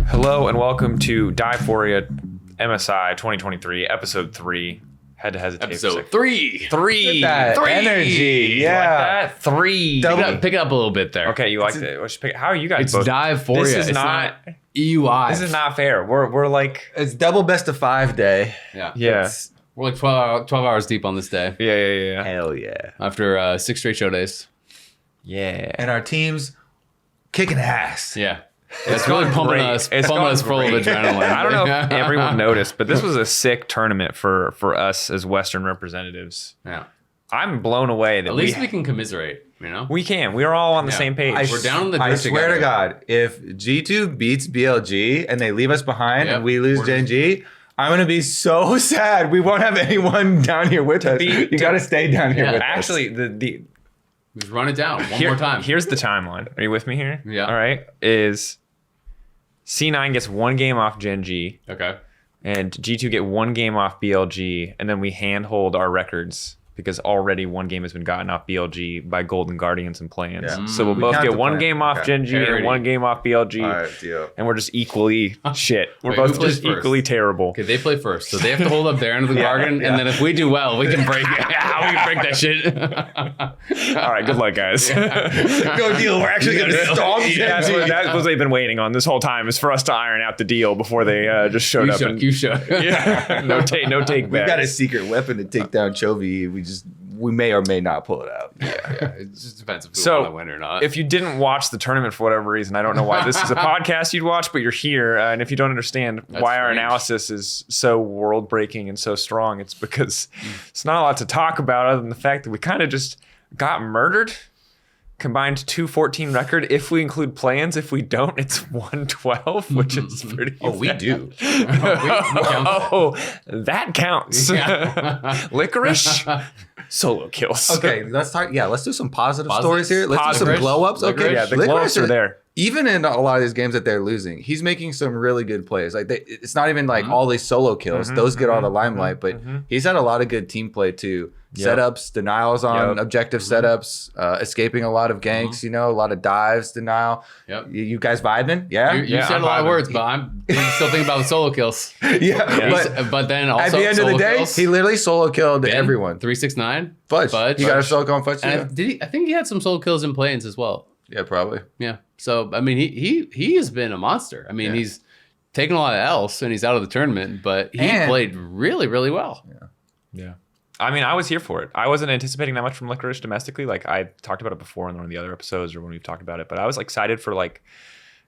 Hello and welcome to Divephoria MSI 2023, episode 3. Had to hesitate. Episode 3. That energy. Yeah. Like that? 3. Pick it up a little bit there. Okay, you like it. How are you guys It's both? Divephoria. This is It's not EUI. This is not fair. We're like It's double best of 5 day. yeah. We're like 12 hours deep on this day. Yeah. Hell yeah. After 6 straight show days. Yeah. And our team's kicking ass. Yeah. It's really pumping great. us, It's pumping going us full of great. adrenaline. I don't know if everyone noticed, but this was a sick tournament for us as Western representatives. Yeah. I'm blown away that At least we can commiserate, you know? we can. We're all on the Yeah. same page. We're down in the I dirt swear to together. God, if G2 beats BLG and they leave us behind Yep. and we lose We're Gen.G, I'm going to be so sad. We won't have anyone down here with us. You got to stay down here Yeah. with Actually, the Just run it down one more time. Here's the timeline. Are you with me here? Yeah. All right. Is C9 gets 1 game off Gen.G Okay. and G2 get 1 game off BLG, and then we handhold our records because already 1 game has been gotten off BLG by Golden Guardians and plans. Yeah. So we'll We both count get the 1 plan. game off Okay. Gen.G and Parity. 1 game off BLG, us. All right, deal. and we're just equally shit. We're Wait, both who plays just first? equally terrible. Okay, they play first. So they have to hold up their end of the bargain, and then if we do well, we can break it. We can break that shit. All right, good luck, guys. Go deal. We're actually going to stomp That's Gen.G. what they've been waiting on this whole time, is for us to iron out the deal before they just showed up. You should. Yeah, no take We've back. got a secret weapon to take down Chovy. We may or may not pull it out. Yeah, it just depends if we So, want to win or not. If you didn't watch the tournament for whatever reason, I don't know why this is a podcast you'd watch, but you're here. And if you don't understand why our strange. analysis is so world breaking and so strong, it's because it's not a lot to talk about other than the fact that we kind of just got murdered. Combined 214 record. If we include plans, if we don't, it's 112, which is pretty. Oh, we bad. do. Oh, that counts. Yeah. Licorice, solo kills. Okay, let's talk. Yeah, let's do some positive Positives? stories here. Let's do some Licorice? glow ups. Okay, Licorice? Yeah, the Licorice glow-ups are there. Even in a lot of these games that they're losing, he's making some really good plays. Like it's not even like all these solo kills; those get all the limelight. But he's had a lot of good team play too. Yep. Setups, denials on Yep. objective setups, escaping a lot of ganks. You know, a lot of dives, denial. Yep. You guys vibing? Yeah, You Yeah, said I'm a lot of vibing. words, but I'm still thinking about the solo kills. yeah. But then also At the end of the solo day, kills. he literally solo killed Ben, everyone. 369. Fudge. Fudge. You got a solo kill on Fudge. too? And I think he had some solo kills in play-ins as well. Yeah, probably. Yeah. So I mean, he has been a monster. I mean, Yeah. he's taken a lot of else and he's out of the tournament, but he And- played really, really well. Yeah. I mean, I was here for it. I wasn't anticipating that much from Licorice domestically. Like, I talked about it before in one of the other episodes or when we've talked about it, but I was excited for, like,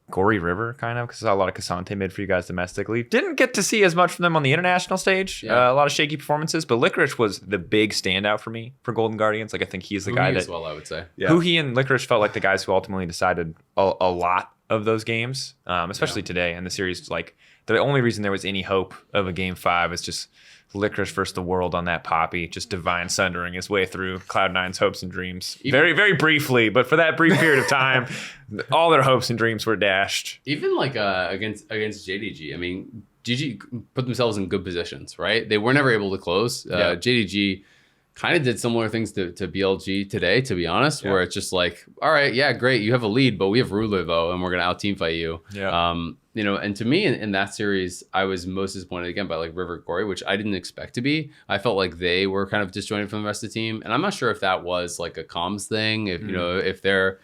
Gory River, kind of, because I saw a lot of Cassante mid for you guys domestically. Didn't get to see as much from them on the international stage. Yeah. A lot of shaky performances, but Licorice was the big standout for me for Golden Guardians. Like, I think he's the guy as that... well, I would say. Yeah. Who he and Licorice felt like the guys who ultimately decided a lot of those games, especially today. And the series, like, the only reason there was any hope of a game 5 is just Licorice versus the world on that Poppy, just divine sundering his way through Cloud9's hopes and dreams. Very, very briefly, but for that brief period of time, all their hopes and dreams were dashed. Even like against JDG, I mean, GG put themselves in good positions, right? They were never able to close. Yeah. JDG kind of did similar things to BLG today, to be honest, where it's just like, all right, yeah, great, you have a lead, but we have Ruler though, and we're gonna out team fight you. Yeah. You know, and to me in that series, I was most disappointed again by like River Gory, which I didn't expect to be. I felt like they were kind of disjointed from the rest of the team, and I'm not sure if that was like a comms thing, if you know, if they're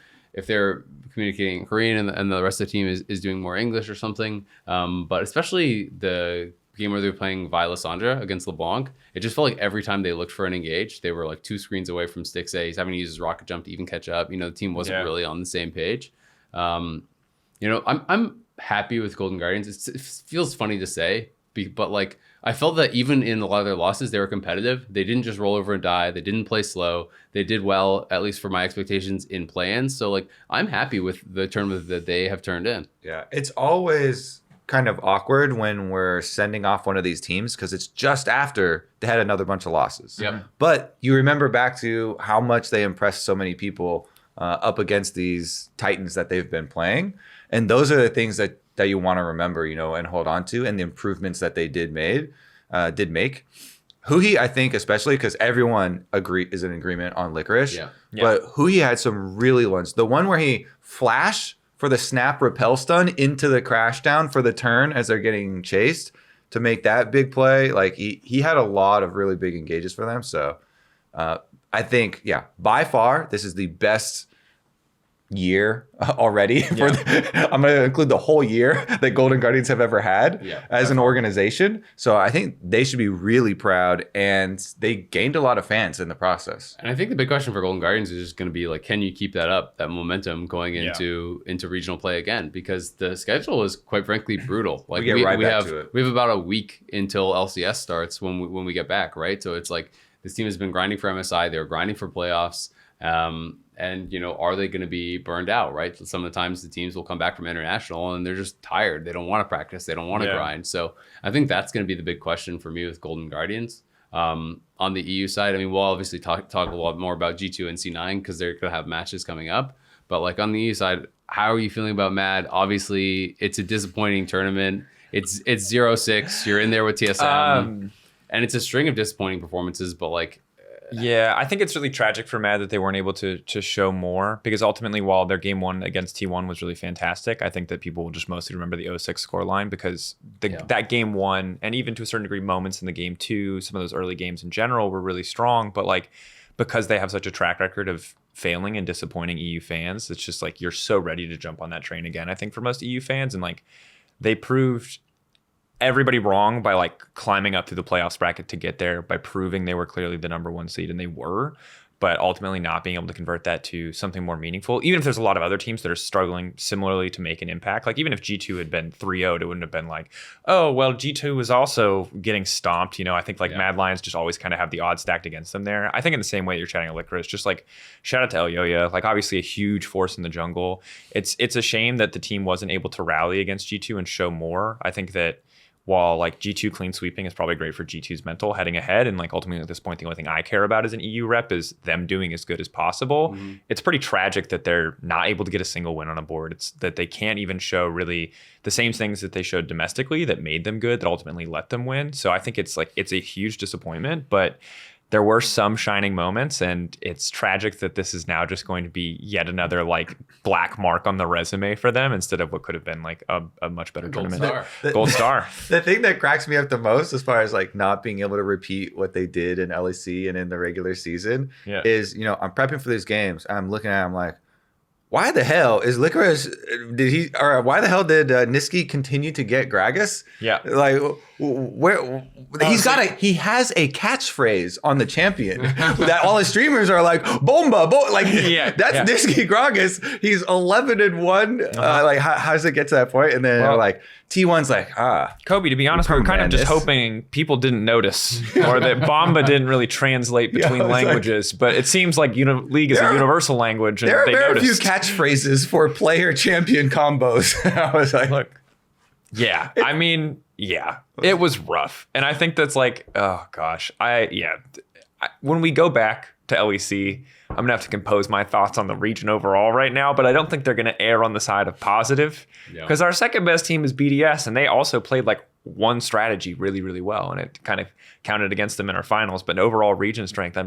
communicating in Korean and the rest of the team is doing more English or something. But especially the game where they were playing Vi Lysandra against LeBlanc, it just felt like every time they looked for an engage, they were like 2 screens away from Stix A. He's having to use his rocket jump to even catch up. You know, the team wasn't really on the same page. You know, I'm happy with Golden Guardians. It feels funny to say, but like I felt that even in a lot of their losses, they were competitive. They didn't just roll over and die. They didn't play slow. They did well, at least for my expectations, in play-ins. So like I'm happy with the tournament that they have turned in. Yeah, it's always kind of awkward when we're sending off one of these teams because it's just after they had another bunch of losses. Yep. But you remember back to how much they impressed so many people up against these Titans that they've been playing. And those are the things that you want to remember, you know, and hold on to, and the improvements that they did make. Huhi, I think, especially because everyone is in agreement on Licorice. Yeah. But Huhi had some really ones. The one where he flash for the snap repel stun into the crash down for the turn as they're getting chased to make that big play. Like he had a lot of really big engages for them. So I think, yeah, by far, this is the best year already. I'm going to include the whole year that Golden Guardians have ever had as an organization. So I think they should be really proud, and they gained a lot of fans in the process. And I think the big question for Golden Guardians is just going to be like, can you keep that up, that momentum going into regional play again? Because the schedule is quite frankly brutal. Like we have about a week until LCS starts when we get back, right? So it's like this team has been grinding for MSI, they're grinding for playoffs. And, you know, are they going to be burned out, right? So some of the times the teams will come back from international and they're just tired. They don't want to practice. They don't want to grind. So I think that's going to be the big question for me with Golden Guardians. On the EU side, I mean, we'll obviously talk a lot more about G2 and C9 because they're going to have matches coming up. But like on the EU side, how are you feeling about MAD? Obviously, it's a disappointing tournament. It's 0-6. You're in there with TSM. And it's a string of disappointing performances, but like, yeah, I think it's really tragic for MAD that they weren't able to show more, because ultimately, while their game one against T1 was really fantastic, I think that people will just mostly remember the 0-6 scoreline because that game one, and even to a certain degree moments in the game two, some of those early games in general were really strong, but like because they have such a track record of failing and disappointing EU fans, it's just like you're so ready to jump on that train again, I think, for most EU fans. And like they proved everybody wrong by like climbing up through the playoffs bracket to get there, by proving they were clearly the number one seed, and they were, but ultimately not being able to convert that to something more meaningful. Even if there's a lot of other teams that are struggling similarly to make an impact, like even if G2 had been 3-0, it wouldn't have been like, oh, well, G2 was also getting stomped. You know, I think like Mad Lions just always kind of have the odds stacked against them there. I think in the same way you're chatting about Licorice, just like shout out to Elyoya, like obviously a huge force in the jungle. It's a shame that the team wasn't able to rally against G2 and show more. I think that while like G2 clean sweeping is probably great for G2's mental heading ahead, and like ultimately at this point, the only thing I care about as an EU rep is them doing as good as possible. It's pretty tragic that they're not able to get a single win on a board. It's that they can't even show really the same things that they showed domestically that made them good, that ultimately let them win. So I think it's a huge disappointment, but there were some shining moments, and it's tragic that this is now just going to be yet another like black mark on the resume for them instead of what could have been like a much better tournament. Gold star. The thing that cracks me up the most, as far as like not being able to repeat what they did in LEC and in the regular season, is, you know, I'm prepping for these games. I'm looking at it, I'm like, why the hell is Licorice? Why the hell did Niski continue to get Gragas? Yeah, like where he has a catchphrase on the champion that all his streamers are like bomba, like that's Niski Gragas. He's 11-1. Like how does it get to that point? And then like T1's like Kobe. To be honest, we were kind of just hoping people didn't notice, or that bomba didn't really translate between languages. But it seems like League is a universal language, and there are they very noticed. few catchphrases for player champion combos. I was like, look, I mean, it was rough, and I think that's like, oh gosh, when we go back to LEC, I'm gonna have to compose my thoughts on the region overall right now, but I don't think they're gonna err on the side of positive, because our second best team is BDS, and they also played like one strategy really, really well, and it kind of counted against them in our finals. But overall region strength,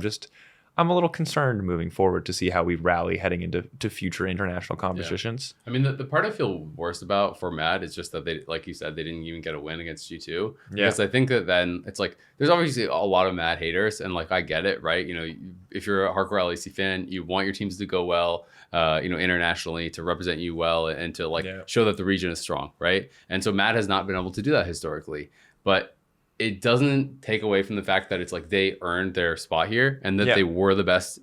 I'm a little concerned moving forward to see how we rally heading into future international competitions. I mean, the part I feel worst about for MAD is just that they, like you said, they didn't even get a win against G2. Because I think that then it's like, there's obviously a lot of MAD haters, and like I get it, right? You know, if you're a hardcore LEC fan, you want your teams to go well, internationally, to represent you well, and to like show that the region is strong, right? And so MAD has not been able to do that historically, but it doesn't take away from the fact that it's like they earned their spot here, and that they were the best,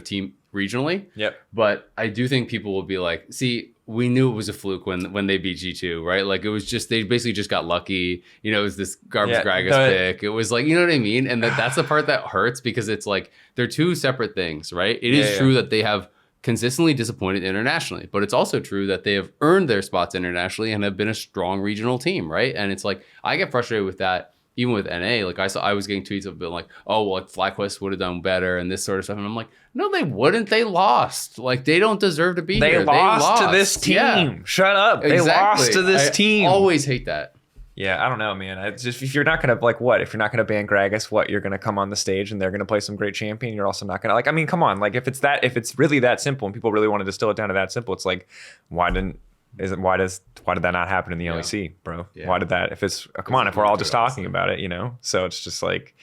team regionally. But I do think people will be like, see, we knew it was a fluke when they beat G2, right? Like it was just, they basically just got lucky. You know, it was this garbage Gragas pick. It was like, you know what I mean? And that's the part that hurts, because it's like, they're two separate things, right? It is true that they have consistently disappointed internationally, but it's also true that they have earned their spots internationally and have been a strong regional team, right? And it's like, I get frustrated with that. Even with NA, like I was getting tweets of being like, oh, well, like FlyQuest would have done better and this sort of stuff. And I'm like, no, they wouldn't. They lost. Like, they don't deserve to be here. They lost to this team. Shut up. Exactly. They lost to this team. I always hate that. Yeah, I don't know, man. It's just if you're not gonna if you're not gonna ban Gragas, you're gonna come on the stage and they're gonna play some great champion. You're also not gonna I mean, come on, like if it's really that simple and people really want to distill it down to that simple, it's like why did that not happen in the LEC, bro? Yeah. Why did that? If we're all just talking about it, So it's just like.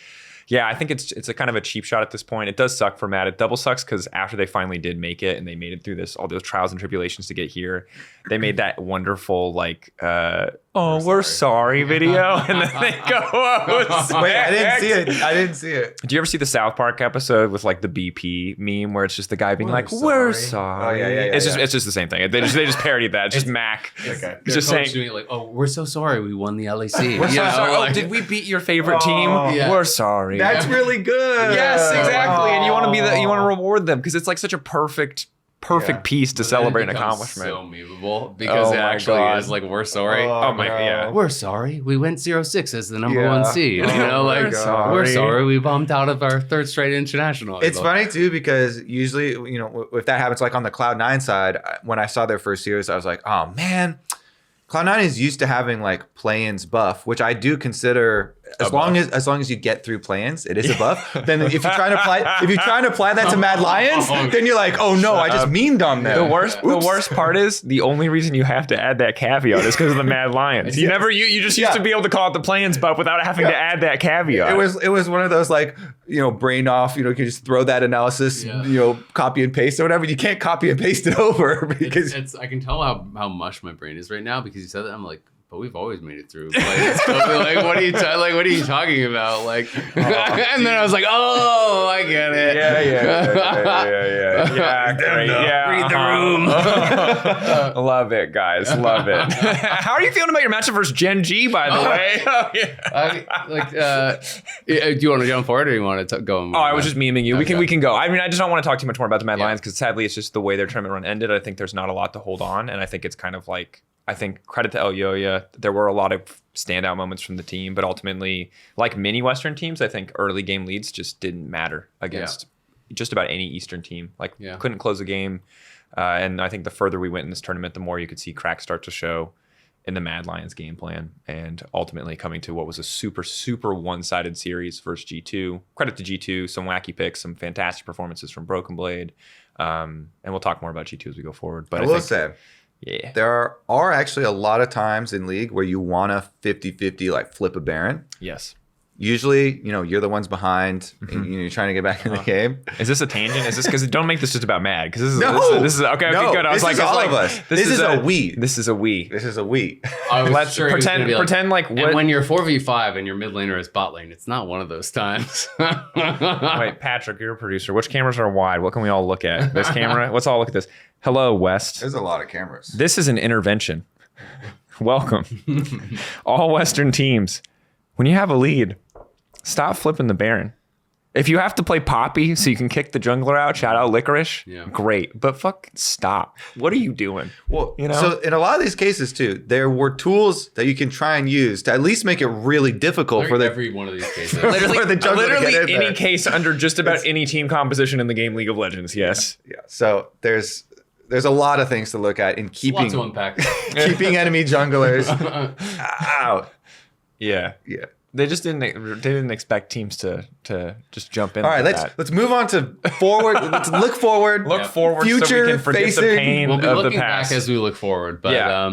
Yeah, I think it's a kind of a cheap shot at this point. It does suck for Matt. It double sucks because after they finally did make it and they made it through all those trials and tribulations to get here, they made that wonderful we're sorry video, and then they go, Wait, I didn't see it. Do you ever see the South Park episode with like the BP meme where it's just the guy being we're sorry? Oh, yeah, it's just the same thing. They just parodied that. It's just Mac. Okay. Just saying doing it we're so sorry we won the LEC. We're so sorry. Did we beat your favorite team? Yeah. We're sorry. That's really good. Yes, exactly. And you want to reward them because it's like such a perfect piece to celebrate an accomplishment. So memeable because it actually is like we're sorry. We're sorry. We went 0-6 as the number 1 seed. We're sorry. We bumped out of our 3rd straight international. It's funny too because usually if that happens like on the Cloud9 side, when I saw their first series, I was like, oh man, Cloud9 is used to having like play-ins buff, which I do consider as long as you get through play-ins, it is a buff. Then if you're trying to apply that to Mad Lions, then you're like, oh no, I just memed on them. The worst part is the only reason you have to add that caveat is because of the Mad Lions. You just used to be able to call it the play-ins buff without having to add that caveat. It was one of those brain off, you can just throw that analysis, copy and paste or whatever. You can't copy and paste it over because I can tell how mush my brain is right now because you said that. I'm like, but we've always made it through. What are you talking about? And then I was like, oh, I get it. Yeah. Great. Yeah. Read the room. Love it, guys. Love it. How are you feeling about your matchup versus Gen.G, by the way? Do you want to jump forward or do you want to go? I was just memeing you. Okay. We can go. I mean, I just don't want to talk too much more about the Mad Lions because sadly, it's just the way their tournament run ended. I think there's not a lot to hold on, and I think it's kind of like. I think credit to El Yoya. There were a lot of standout moments from the team, but ultimately, like many Western teams, I think early game leads just didn't matter against just about any Eastern team. Couldn't close a game. And I think the further we went in this tournament, the more you could see cracks start to show in the Mad Lions game plan. And ultimately coming to what was a super, super one-sided series versus G2. Credit to G2, some wacky picks, some fantastic performances from Broken Blade. And we'll talk more about G2 as we go forward. But I will say... Yeah. There are actually a lot of times in League where you want to 50-50 flip a Baron. Yes. Usually, you're the ones behind and you're trying to get back in the game. Is this a tangent? Is this because don't make this just about Mad? Because this is okay, good. I was like, all of us. This is a we. This is a we. This is a we. Let's pretend like what? And when you're 4v5 and your mid laner is bot lane, it's not one of those times. Wait, Patrick, you're a producer. Which cameras are wide? What can we all look at? This camera? Let's all look at this. Hello, West. There's a lot of cameras. This is an intervention. Welcome. All Western teams. When you have a lead, stop flipping the Baron. If you have to play Poppy so you can kick the jungler out, shout out Licorice, great. But stop. What are you doing? Well, so in a lot of these cases too, there were tools that you can try and use to at least make it really difficult for every one of these cases. literally any case under just about any team composition in the game League of Legends. Yes. Yeah. So there's a lot of things to look at in keeping to unpack. keeping enemy junglers out. Yeah. Yeah. They just didn't expect teams to just jump in. All right, let's move on to forward. Let's look forward. Look forward. Future so we can forget facing. The pain we'll be of looking the past. back as we look forward. But I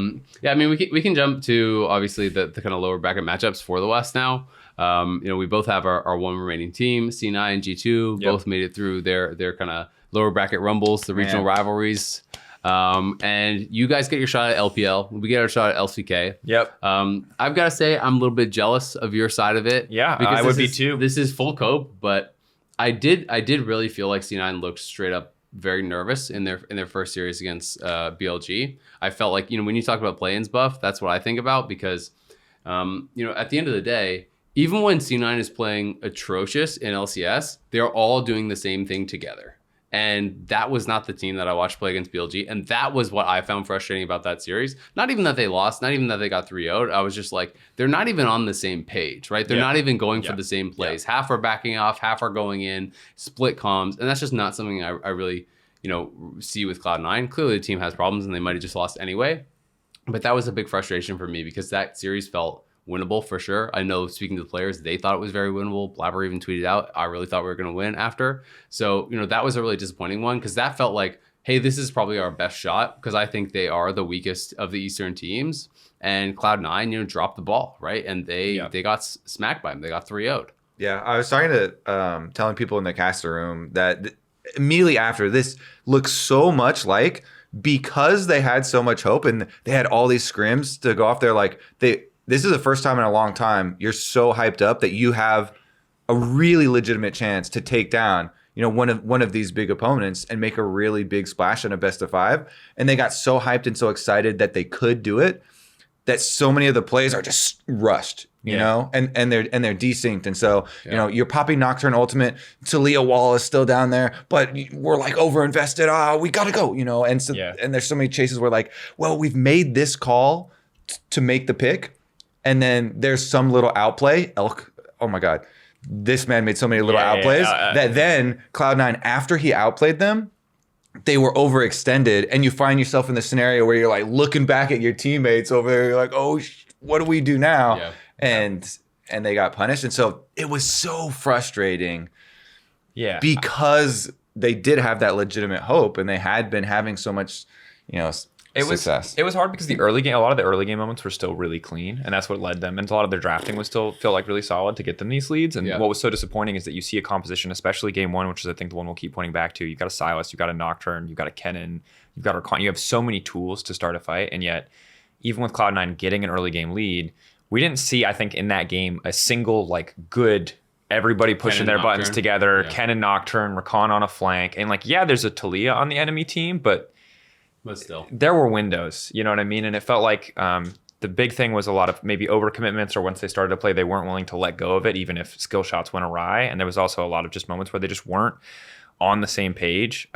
mean, we can jump to obviously the kind of lower bracket matchups for the West now. We both have our one remaining team, C9 and G2. Both made it through their kind of lower bracket rumbles, the regional rivalries. And you guys get your shot at LPL. We get our shot at LCK. Yep. I've got to say, I'm a little bit jealous of your side of it. Yeah, I would be too. This is full cope, but I did really feel like C9 looked straight up very nervous in their first series against BLG. I felt like, when you talk about play-ins buff, that's what I think about because, at the end of the day, even when C9 is playing atrocious in LCS, they're all doing the same thing together. And that was not the team that I watched play against BLG. And that was what I found frustrating about that series. Not even that they lost, not even that they got 3-0'd. I was just like, they're not even on the same page, right? They're not even going for the same plays. Half are backing off, half are going in, split comms. And that's just not something I really, see with Cloud9. Clearly the team has problems and they might have just lost anyway. But that was a big frustration for me because that series felt winnable for sure. I know speaking to the players, they thought it was very winnable. Blabber even tweeted out, I really thought we were going to win after. So, that was a really disappointing one because that felt like, hey, this is probably our best shot because I think they are the weakest of the Eastern teams. And Cloud9, dropped the ball, right? And they got smacked by them. They got 3-0'd. Yeah, I was talking to telling people in the caster room that immediately after this looks so much like because they had so much hope and they had all these scrims to go off there. Like this is the first time in a long time you're so hyped up that you have a really legitimate chance to take down one of these big opponents and make a really big splash in a best of 5. And they got so hyped and so excited that they could do it that so many of the plays are just rushed. And they're desynced, and so you're popping Nocturne ultimate. Talia Wall is still down there, but we're like overinvested. We gotta go, and so and there's so many chases where like, well, we've made this call to make the pick, and then there's some little outplay. Elk, oh my god, this man made so many little outplays that then Cloud9, after he outplayed them, they were overextended, and you find yourself in the scenario where you're like looking back at your teammates over there, you're like, oh, what do we do now? Yeah. And they got punished. And so it was so frustrating. Yeah. Because they did have that legitimate hope and they had been having so much, success. It was hard because a lot of the early game moments were still really clean, and that's what led them. And a lot of their drafting was still felt like really solid to get them these leads. And what was so disappointing is that you see a composition, especially game 1, which is I think the one we'll keep pointing back to. You've got a Silas, you've got a Nocturne, you've got a Kennen, you've got Archon. You have so many tools to start a fight, and yet even with Cloud9 getting an early game lead, we didn't see, I think, in that game a single like good everybody pushing their buttons together. Ken and Nocturne, Rakan on a flank, and there's a Talia on the enemy team, but still there were windows. You know what I mean? And it felt like the big thing was a lot of maybe overcommitments, or once they started to play, they weren't willing to let go of it, even if skill shots went awry. And there was also a lot of just moments where they just weren't on the same page.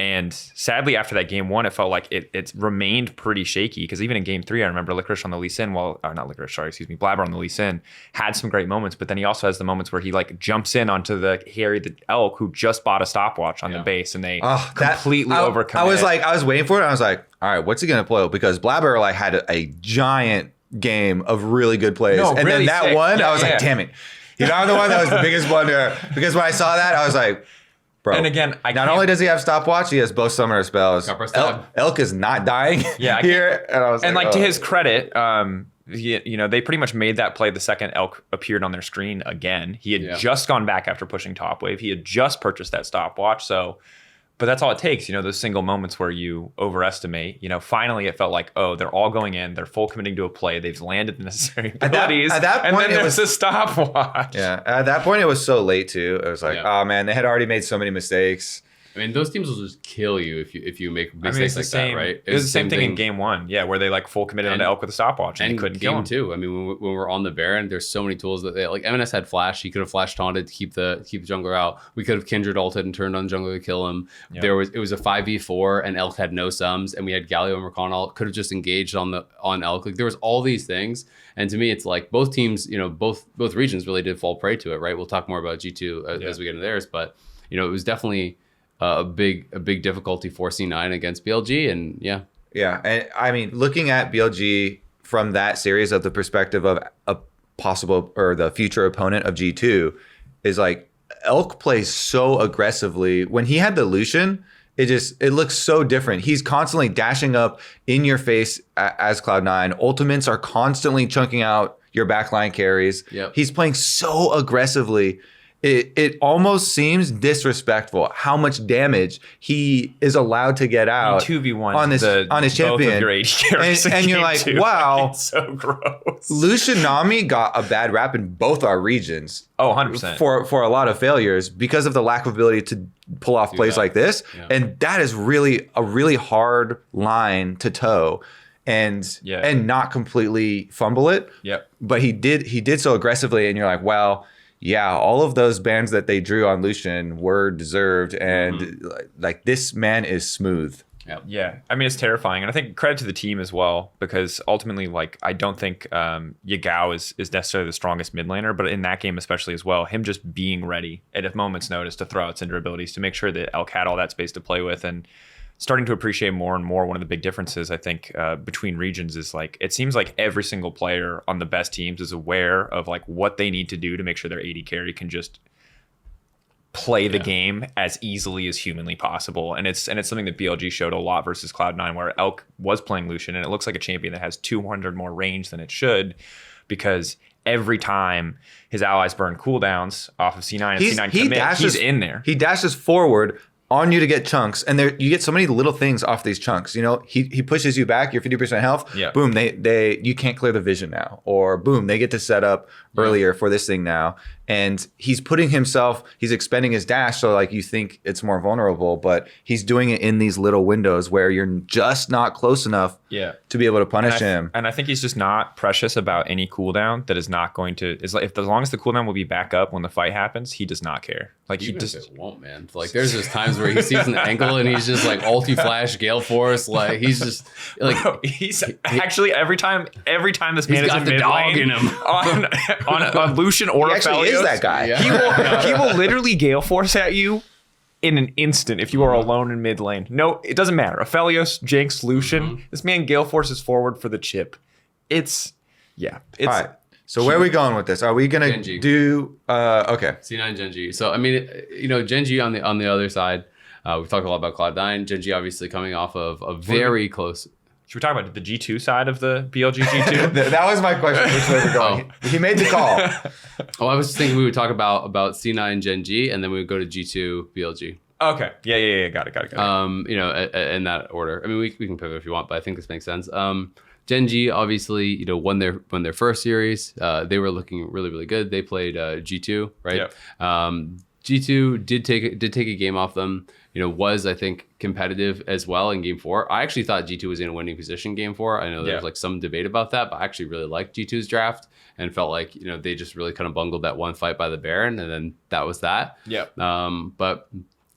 And sadly, after that game 1, it felt like it remained pretty shaky, because even in game 3, I remember Licorice on the Lee Sin, Blabber on the Lee Sin had some great moments, but then he also has the moments where he like jumps in onto the Elk, who just bought a stopwatch on the base, and they completely overcommit. I was waiting for it. I was like, all right, what's he gonna play? Because Blabber like had a giant game of really good plays, and really then that sick. One, I was like, damn it, I'm the one that was the biggest blunder. Because when I saw that, I was like, bro. And again, not only does he have stopwatch, he has both summoner spells. Elk is not dying here. And I was to his credit, they pretty much made that play the second Elk appeared on their screen again. He had just gone back after pushing top wave. He had just purchased that stopwatch. But that's all it takes, those single moments where you overestimate. Finally it felt like, oh, they're all going in, they're full committing to a play, they've landed the necessary abilities, at that point, and then there's a stopwatch. Yeah, at that point it was so late too. It was like, oh man, they had already made so many mistakes. I mean, those teams will just kill you if you make mistakes that, right? It was the same thing in game 1, where they like full committed onto Elk with a stopwatch and they couldn't kill him. Game 2, I mean, when we're on the Baron, there's so many tools that they like. MNS had flash; he could have flash taunted to keep the jungler out. We could have Kindred ulted and turned on jungler to kill him. Yep. It was a 5v4 and Elk had no sums, and we had Galio and Rakan all could have just engaged on Elk. Like there was all these things, and to me, it's like both teams, both regions really did fall prey to it, right? We'll talk more about G2 as we get into theirs, but it was definitely a big difficulty for C9 against BLG, and and I mean, looking at BLG from that series of the perspective of a possible or the future opponent of G2 is like Elk plays so aggressively. When he had the Lucian, it looks so different. He's constantly dashing up in your face as Cloud9. Ultimates are constantly chunking out your backline carries. Yep. He's playing so aggressively. It almost seems disrespectful how much damage he is allowed to get out 2v1 on his champion. Of your AD carries and you're like, wow, it's so gross. Lucian Nami got a bad rap in both our regions. Oh, 100%. For a lot of failures because of the lack of ability to pull off plays like this. Yeah. And that is really a really hard line to toe. And not completely fumble it. Yep. But he did so aggressively, and you're like, wow. Yeah, all of those bans that they drew on Lucian were deserved, and like this man is smooth. Yeah, I mean, it's terrifying, and I think credit to the team as well, because ultimately, like, I don't think Yagao is necessarily the strongest mid laner, but in that game especially as well, him just being ready at a moment's notice to throw out Cinder abilities to make sure that Elk had all that space to play with, and starting to appreciate more and more. One of the big differences, I think, between regions is like it seems like every single player on the best teams is aware of like what they need to do to make sure their AD carry can just play the game as easily as humanly possible. And it's something that BLG showed a lot versus Cloud9, where Elk was playing Lucian, and it looks like a champion that has 200 more range than it should, because every time his allies burn cooldowns off of C9 and C9 commit, he's in there. He dashes forward on you to get chunks, and there you get so many little things off these chunks. You know, he pushes you back, you're 50% health. Yeah. Boom, they you can't clear the vision now, or boom, they get to set up earlier for this thing now. And he's putting himself, he's expending his dash, so like you think it's more vulnerable, but he's doing it in these little windows where you're just not close enough to be able to punish him. And I think he's just not precious about any cooldown that is not going to, is like, if as long as the cooldown will be back up when the fight happens, he does not care. Like even if it won't, man. Like there's just times where he sees an angle and he's just like ulti-flash, Gale Force, like he's just like he's actually every time this man is in mid dog lane in him. on Lucian or He actually is Aphelios, that guy. Yeah. he will literally Gale Force at you in an instant if you are alone in mid lane. No, it doesn't matter. Aphelios, Jinx, Lucian, this man Gale Forces forward for the chip. It's All right. So where are we going with this? Are we gonna Gen.G. do okay? C9 Gen.G. So I mean, you know, Gen.G on the other side. We've talked a lot about Cloud9. Gen.G obviously coming off of a very close. Should we talk about the G2 side of the BLG G2? That was my question. Which way we're going? He made the call. I was just thinking we would talk about C9 Gen.G and then we would go to G2 BLG. Okay. Yeah. Got it. You know, in that order. I mean, we can pivot if you want, but I think this makes sense. Gen.G obviously, you know, won their first series. They were looking really, really good. They played G2, right? Yep. G2 did take a game off them. You know, was I think competitive as well in game 4. I actually thought G2 was in a winning position game 4. I know there's like some debate about that, but I actually really liked G2's draft and felt like, you know, they just really kind of bungled that one fight by the Baron, and then that was that. Yeah. But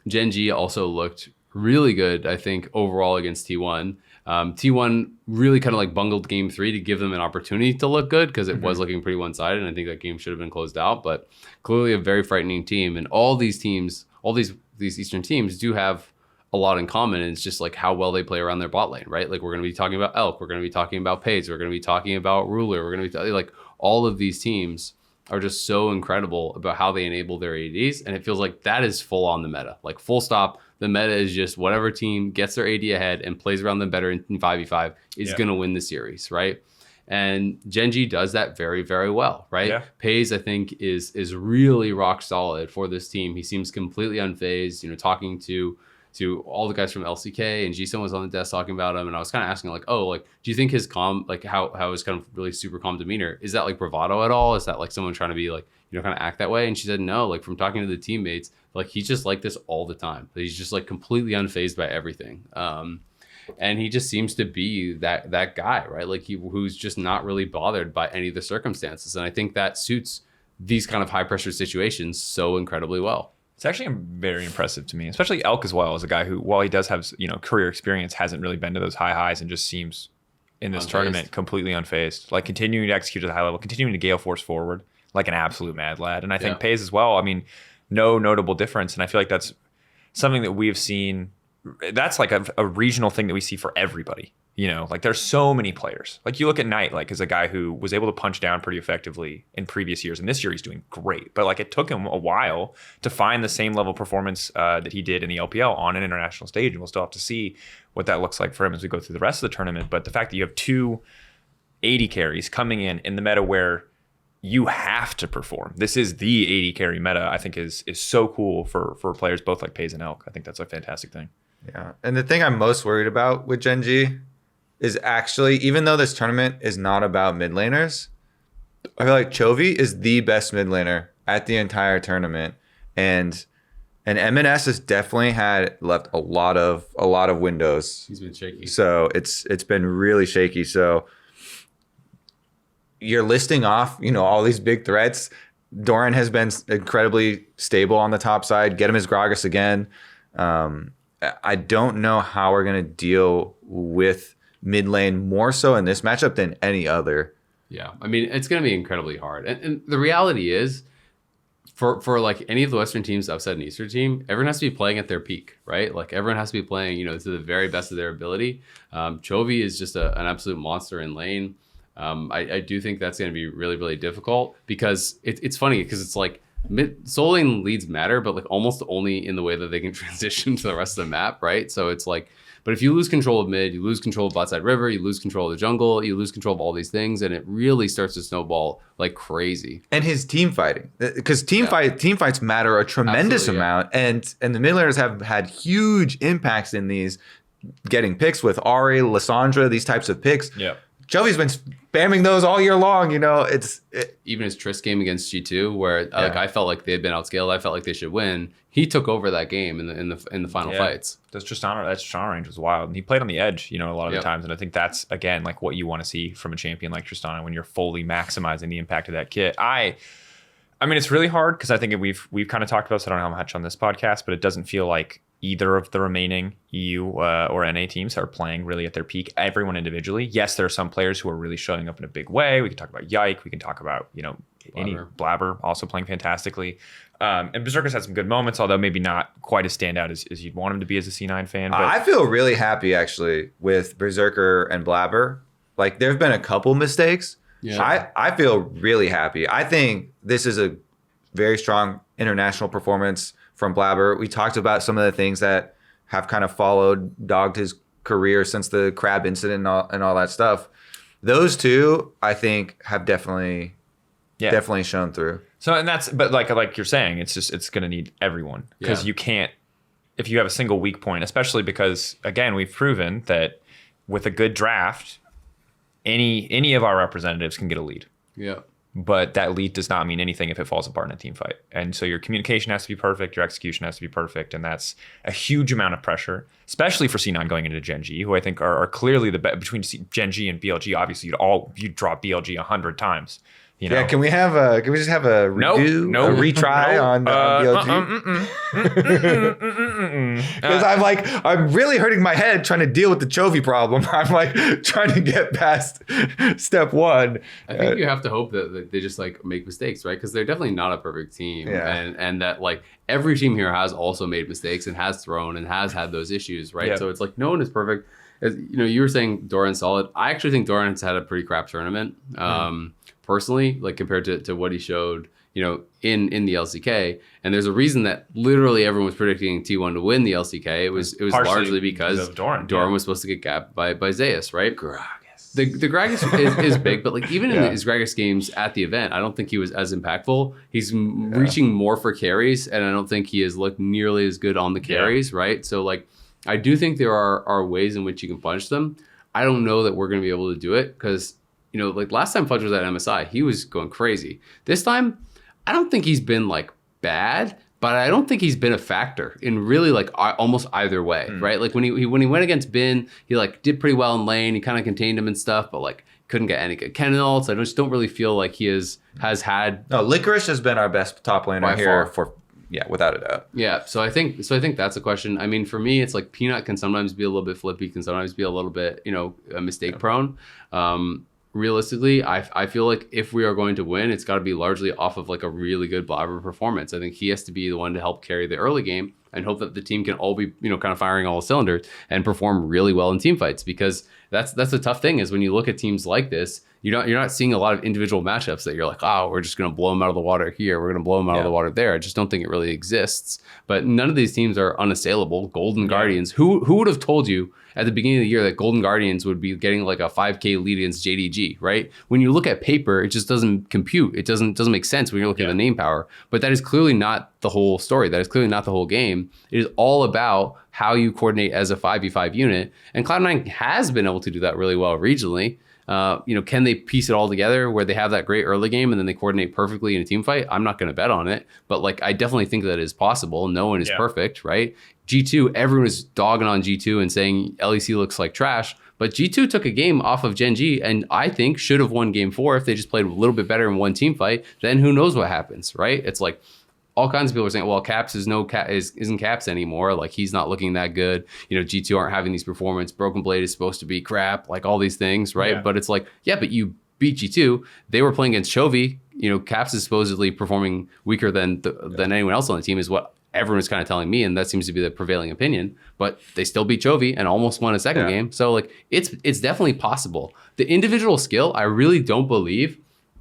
Gen.G also looked really good, I think, overall against T1. T1 really kind of like bungled game 3 to give them an opportunity to look good because it was looking pretty one-sided, and I think that game should have been closed out. But clearly a very frightening team, and all these teams, all these Eastern teams do have a lot in common, and it's just like how well they play around their bot lane, right? Like we're going to be talking about Elk, we're going to be talking about Paze, we're going to be talking about Ruler, we're going to be like all of these teams are just so incredible about how they enable their ADs, and it feels like that is full on the meta. Like full stop, the meta is just whatever team gets their AD ahead and plays around them better in 5v5 is going to win the series, right? And Gen.G does that very, very well, right? Yeah. Paze, I think, is really rock solid for this team. He seems completely unfazed, you know, talking to all the guys from LCK, and G-Son was on the desk talking about him, and I was kind of asking like, oh, like, do you think his calm, like how his kind of really super calm demeanor, is that like bravado at all? Is that like someone trying to be like, you know, kind of act that way? And she said, no, like from talking to the teammates, like he's just like this all the time. He's just like completely unfazed by everything. And he just seems to be that guy, right? Like who's just not really bothered by any of the circumstances. And I think that suits these kind of high pressure situations so incredibly well. It's actually very impressive to me, especially Elk as well, as a guy who, while he does have, you know, career experience, hasn't really been to those high highs and just seems in this tournament completely unfazed, like continuing to execute at a high level, continuing to Gale Force forward like an absolute mad lad. And I think Paze as well. I mean, no notable difference. And I feel like that's something that we've seen. That's like a regional thing that we see for everybody. You know, like there's so many players. Like you look at Knight, like as a guy who was able to punch down pretty effectively in previous years, and this year he's doing great. But like it took him a while to find the same level of performance that he did in the LPL on an international stage, and we'll still have to see what that looks like for him as we go through the rest of the tournament. But the fact that you have 2 AD carries coming in the meta where you have to perform. This is the AD carry meta, I think is so cool for players both like Paze and Elk. I think that's a fantastic thing. Yeah. And the thing I'm most worried about with Gen.G is actually, even though this tournament is not about mid laners, I feel like Chovy is the best mid laner at the entire tournament. And MNS has definitely left a lot of windows. He's been shaky. So it's been really shaky. So you're listing off, you know, all these big threats. Doran has been incredibly stable on the top side. Get him his Gragas again. I don't know how we're going to deal with mid lane more so in this matchup than any other. Yeah, I mean, it's going to be incredibly hard. And the reality is, for like any of the Western teams outside an Eastern team, everyone has to be playing at their peak, right? Like everyone has to be playing, you know, to the very best of their ability. Chovy is just an absolute monster in lane. I do think that's going to be really, really difficult because it's funny because it's like solo lane leads matter, but like almost only in the way that they can transition to the rest of the map, right? So it's like, but if you lose control of mid, you lose control of bot side river, you lose control of the jungle, you lose control of all these things, and it really starts to snowball like crazy. And his team fighting, because team fights matter a tremendous amount, and the mid laners have had huge impacts in these, getting picks with Ari, Lissandra, these types of picks. Yeah. Jovi's been spamming those all year long, you know. Even his Triss game against G2, where like I felt like they had been outscaled, I felt like they should win. He took over that game in the final fights. That Tristana range was wild, and he played on the edge, you know, a lot of the times. And I think that's again like what you want to see from a champion like Tristana when you're fully maximizing the impact of that kit. I mean, it's really hard because I think we've kind of talked about this. I don't know how much on this podcast, but it doesn't feel like either of the remaining EU or NA teams are playing really at their peak, everyone individually. Yes, there are some players who are really showing up in a big way. We can talk about Yike. We can talk about, you know, Blabber also playing fantastically. And Berserker's had some good moments, although maybe not quite as standout as you'd want him to be as a C9 fan. But I feel really happy, actually, with Berserker and Blabber. Like, there have been a couple mistakes. Yeah. I feel really happy. I think this is a very strong international performance from Blabber. We talked about some of the things that have kind of dogged his career since the crab incident and all that stuff. Those two, I think, have definitely shown through. So, and that's, but like you're saying, it's going to need everyone, because you can't, if you have a single weak point, especially because, again, we've proven that with a good draft, any of our representatives can get a lead. Yeah. But that lead does not mean anything if it falls apart in a team fight. And so your communication has to be perfect, your execution has to be perfect, and that's a huge amount of pressure, especially for C9 going into Gen.G, who I think are clearly the best. Between Gen.G and BLG, obviously you'd drop BLG 100 times. You know? Yeah, can we just have a redo, a retry on BLG? Because I'm really hurting my head trying to deal with the Chovy problem. I'm like trying to get past step one. I think you have to hope that they just like make mistakes, right? Because they're definitely not a perfect team, and that like every team here has also made mistakes and has thrown and has had those issues, right? Yep. So it's like no one is perfect. As, you know, you were saying Doran's solid. I actually think Doran's had a pretty crap tournament. Personally, like compared to what he showed, you know, in the LCK. And there's a reason that literally everyone was predicting T1 to win the LCK. It was largely because Doran was supposed to get gapped by Zeus, right? Gragas. The Gragas is big, but like even in his Gragas games at the event, I don't think he was as impactful. He's reaching more for carries, and I don't think he has looked nearly as good on the carries, right? So like I do think there are ways in which you can punch them. I don't know that we're going to be able to do it because, you know, like last time Fudge was at MSI, he was going crazy. This time, I don't think he's been like bad, but I don't think he's been a factor in really like almost either way, right? Like when he went against Bin, he like did pretty well in lane. He kind of contained him and stuff, but like couldn't get any good Kennen ults. I just don't really feel like he has had. No, Licorice has been our best top laner here for. Yeah, without a doubt. Yeah, so I think that's a question. I mean, for me, it's like Peanut can sometimes be a little bit flippy, can sometimes be a little bit, you know, mistake prone. Realistically, I feel like if we are going to win, it's got to be largely off of like a really good Blabber performance. I think he has to be the one to help carry the early game and hope that the team can all be, you know, kind of firing all cylinders and perform really well in team fights, because that's the tough thing is when you look at teams like this, you're not seeing a lot of individual matchups that you're like, oh, we're just going to blow them out of the water here. We're going to blow them out of the water there. I just don't think it really exists. But none of these teams are unassailable. Golden Guardians, who would have told you at the beginning of the year that Golden Guardians would be getting like a 5K lead against JDG, right? When you look at paper, it just doesn't compute. It doesn't make sense when you're looking at the name power. But that is clearly not the whole story. That is clearly not the whole game. It is all about how you coordinate as a 5v5 unit. And Cloud9 has been able to do that really well regionally. You know, can they piece it all together where they have that great early game and then they coordinate perfectly in a team fight? I'm not going to bet on it, but like I definitely think that is possible. No one is perfect, right? G2, everyone is dogging on G2 and saying LEC looks like trash, but G2 took a game off of Gen.G and I think should have won game 4 if they just played a little bit better in one team fight. Then who knows what happens, right? It's like all kinds of people are saying, well, Caps isn't Caps anymore. Like he's not looking that good. You know, G2 aren't having these performance. Broken Blade is supposed to be crap. Like all these things, right? Yeah. But it's like, yeah, but you beat G2. They were playing against Chovy Caps is supposedly performing weaker than anyone else on the team is what everyone's kind of telling me, and that seems to be the prevailing opinion. But they still beat Chovy and almost won a second game. So like it's definitely possible. The individual skill, I really don't believe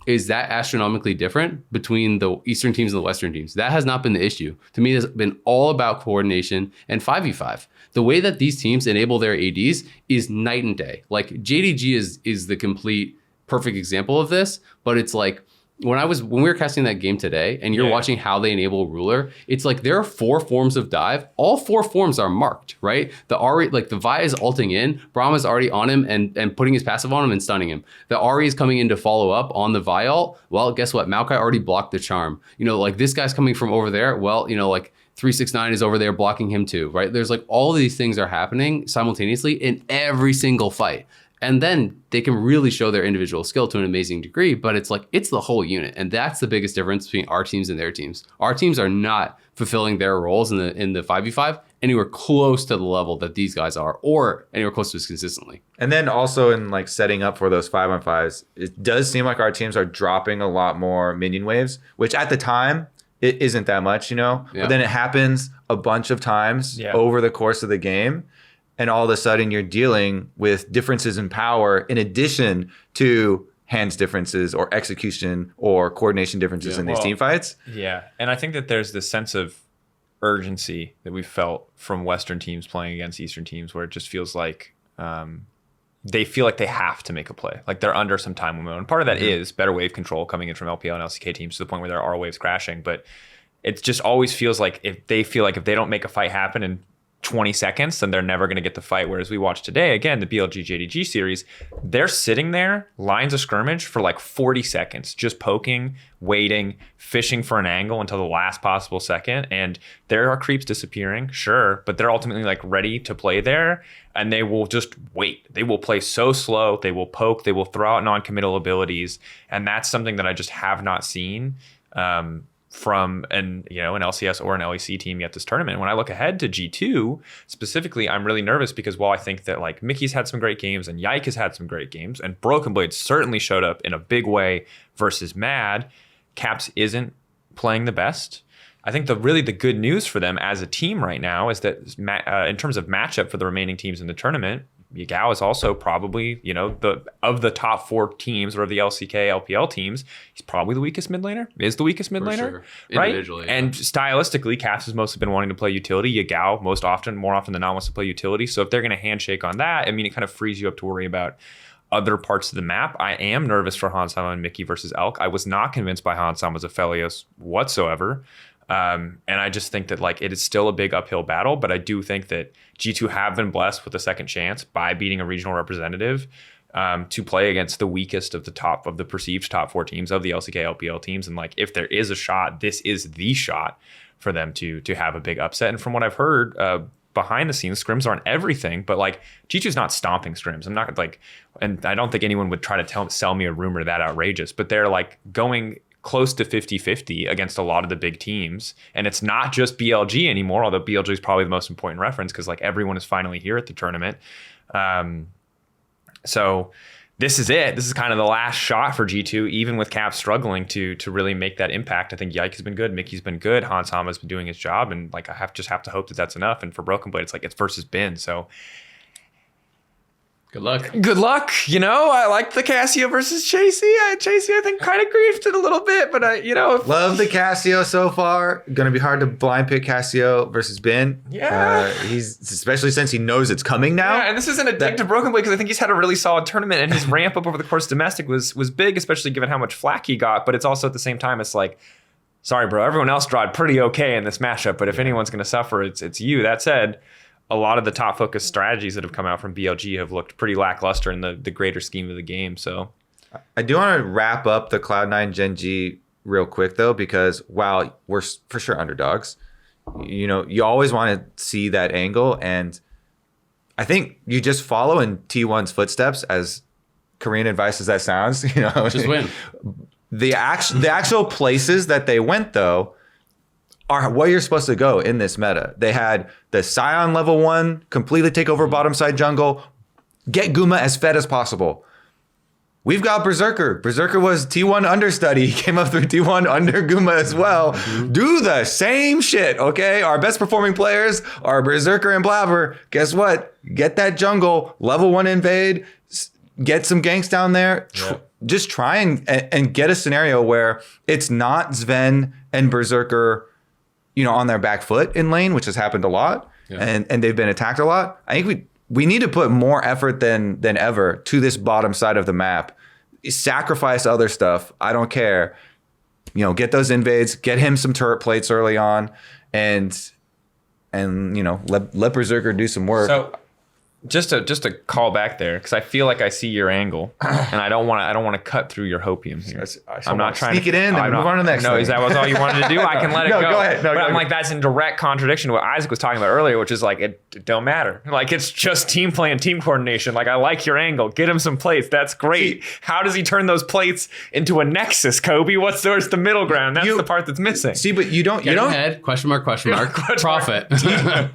is that astronomically different between the Eastern teams and the Western teams. That has not been the issue. To me, it's been all about coordination and 5v5. The way that these teams enable their ADs is night and day. Like JDG is the complete perfect example of this, but it's like when we were casting that game today and you're watching how they enable Ruler, it's like there are 4 forms of dive. All 4 forms are marked, right? The Ahri, like the Vi is ulting in, Brahma's already on him and putting his passive on him and stunning him. The Ahri is coming in to follow up on the Vi ult. Well, guess what? Maokai already blocked the charm. Like this guy's coming from over there. Well, like 369 is over there blocking him too, right? There's like all of these things are happening simultaneously in every single fight. And then they can really show their individual skill to an amazing degree, but it's like, it's the whole unit. And that's the biggest difference between our teams and their teams. Our teams are not fulfilling their roles in the 5v5 anywhere close to the level that these guys are, or anywhere close to as consistently. And then also in like setting up for those 5-on-5s, it does seem like our teams are dropping a lot more minion waves, which at the time, it isn't that much, Yeah. But then it happens a bunch of times over the course of the game. And all of a sudden you're dealing with differences in power in addition to hands differences or execution or coordination differences in these team fights. Yeah. And I think that there's this sense of urgency that we've felt from Western teams playing against Eastern teams where it just feels like they feel like they have to make a play. Like they're under some time limit. And part of that is better wave control coming in from LPL and LCK teams to the point where there are waves crashing. But it just always feels like if they don't make a fight happen in 20 seconds, then they're never going to get the fight. Whereas we watched today, again, the BLG JDG series, they're sitting there, lines of scrimmage for like 40 seconds, just poking, waiting, fishing for an angle until the last possible second. And there are creeps disappearing, sure, but they're ultimately like ready to play there. And they will just wait. They will play so slow. They will poke. They will throw out non-committal abilities. And that's something that I just have not seen from an LCS or an LEC team yet this tournament. When I look ahead to G2 specifically, I'm really nervous because while I think that like Mickey's had some great games and Yike has had some great games and Broken Blade certainly showed up in a big way versus Mad, Caps isn't playing the best. I think the good news for them as a team right now is that in terms of matchup for the remaining teams in the tournament, Yagao is also probably, of the top 4 teams or of the LCK, LPL teams, he's probably the weakest mid laner, Sure. Right? And stylistically, Caps has mostly been wanting to play utility. Yagao, more often than not, wants to play utility. So if they're going to handshake on that, I mean, it kind of frees you up to worry about other parts of the map. I am nervous for Hansama and Mickey versus Elk. I was not convinced by Hansama's Aphelios whatsoever. And I just think that like it is still a big uphill battle, but I do think that G2 have been blessed with a second chance by beating a regional representative to play against the weakest of the perceived top 4 teams of the LCK LPL teams. And like if there is a shot, this is the shot for them to have a big upset. And from what I've heard behind the scenes, scrims aren't everything, but like G2's not stomping scrims. I'm not like, and I don't think anyone would try to sell me a rumor that outrageous, but they're like going close to 50-50 against a lot of the big teams. And it's not just BLG anymore, although BLG is probably the most important reference because like everyone is finally here at the tournament. So this is it. This is kind of the last shot for G2, even with Cap struggling to really make that impact. I think Yike has been good. Mickey's been good. Hans Hama has been doing his job. And like, I just have to hope that that's enough. And for Broken Blade, it's like it's versus Bin. So good luck. Good luck. I like the Cassio versus Chasey. Chasey, I think, kind of griefed it a little bit, but love the Cassio so far. Gonna be hard to blind pick Cassio versus Bin. Yeah. He's especially since he knows it's coming now. Yeah, and this isn't a dig to Broken Blade because I think he's had a really solid tournament and his ramp up over the course of domestic was big, especially given how much flack he got. But it's also at the same time, it's like, sorry, bro, everyone else drawed pretty okay in this matchup, but if anyone's gonna suffer, it's you. That said, a lot of the top focused strategies that have come out from BLG have looked pretty lackluster in the greater scheme of the game. So I do want to wrap up the Cloud9 Gen.G real quick though, because while we're for sure underdogs, you always want to see that angle. And I think you just follow in T1's footsteps, as Korean advice as that sounds, Just win. The actual places that they went though, are what you're supposed to go in this meta. They had the Scion level 1, completely take over bottom side jungle, get Guma as fed as possible. we've got Berserker. Berserker was T1 understudy. He came up through T1 under Guma as well. Do the same shit, okay? Our best performing players are Berserker and Blabber. Guess what? Get that jungle, level 1 invade, get some ganks down there. Just try and get a scenario where it's not Sven and Berserker, on their back foot in lane, which has happened a lot, and they've been attacked a lot. I think we need to put more effort than ever to this bottom side of the map. Sacrifice other stuff. I don't care. Get those invades, get him some turret plates early on, and let Berserker do some work. So just to call back there, because I feel like I see your angle, and I don't want to cut through your hopium here. I'm not trying to sneak it in and move on to the next. No, thing. Is that all you wanted to do? I can let it go. Go ahead. No, but go I'm ahead. like, that's in direct contradiction to what Isaac was talking about earlier, which is like it don't matter. Like it's just team play and team coordination. Like I like your angle. Get him some plates. That's great. How does he turn those plates into a nexus, Kobe? Where's the middle ground? That's the part that's missing. See, but you don't. Head, question mark. Profit.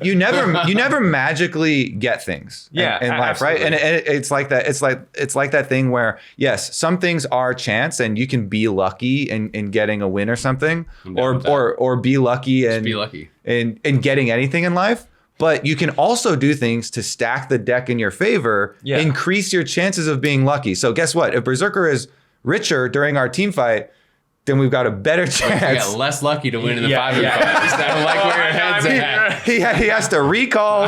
you never magically get things. Yeah, in life, right? And it's like that. It's like that thing where yes, some things are chance, and you can be lucky in getting a win or something, or be lucky and be lucky in getting anything in life. But you can also do things to stack the deck in your favor, increase your chances of being lucky. So guess what? If Berserker is richer during our team fight, then we've got a better chance. You got less lucky to win in the 5v5. I don't like where your head's at. He has to recall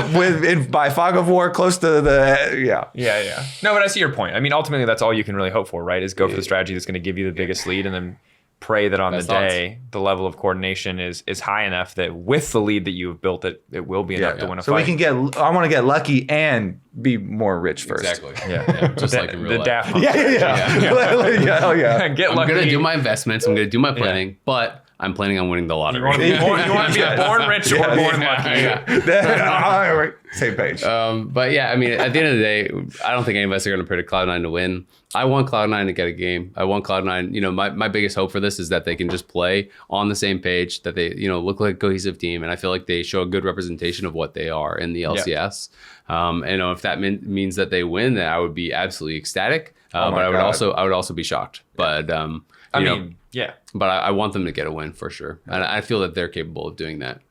by Fog of War close to the Yeah. No, but I see your point. I mean, ultimately, that's all you can really hope for, right? Is go for the strategy that's going to give you the biggest lead, and then pray that on the day the level of coordination is high enough that with the lead that you have built, it will be enough to win a fight. So I want to get lucky and be more rich first. Exactly. Yeah. Just like in real life. Daft Yeah. Get I'm lucky. going to do my investments. I'm going to do my planning, but I'm planning on winning the lottery. You want to be born rich or born lucky. Same page. But yeah, I mean, at the end of the day, I don't think any of us are going to predict Cloud9 to win. I want Cloud9 to get a game. I want Cloud9, my biggest hope for this is that they can just play on the same page, that they, look like a cohesive team. And I feel like they show a good representation of what they are in the LCS. And if that means that they win, then I would be absolutely ecstatic. But I would also be shocked. But, but I want them to get a win for sure. And I feel that they're capable of doing that.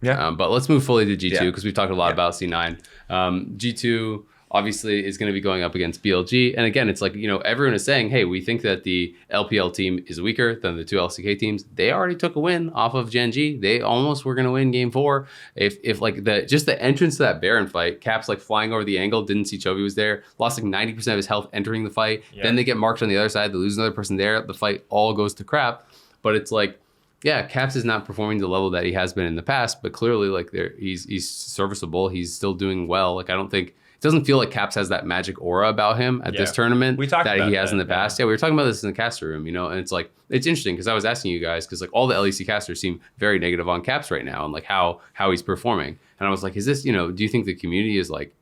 Yeah. But let's move fully to G2 because we've talked a lot about C9. G2 obviously is going to be going up against BLG. And again, it's like, everyone is saying, hey, we think that the LPL team is weaker than the two LCK teams. They already took a win off of Gen.G. They almost were going to win game 4. If like the entrance to that Baron fight, Caps like flying over the angle, didn't see Chovy was there, lost like 90% of his health entering the fight. Yeah. Then they get marked on the other side. They lose another person there. The fight all goes to crap. But it's like, yeah, Caps is not performing to the level that he has been in the past, but clearly like he's serviceable. He's still doing well. Like I don't think it doesn't feel like Caps has that magic aura about him at this tournament that he has in the past. Yeah, we were talking about this in the caster room, and it's like it's interesting because I was asking you guys because like all the LEC casters seem very negative on Caps right now and like how he's performing. And I was like, is this, do you think the community is like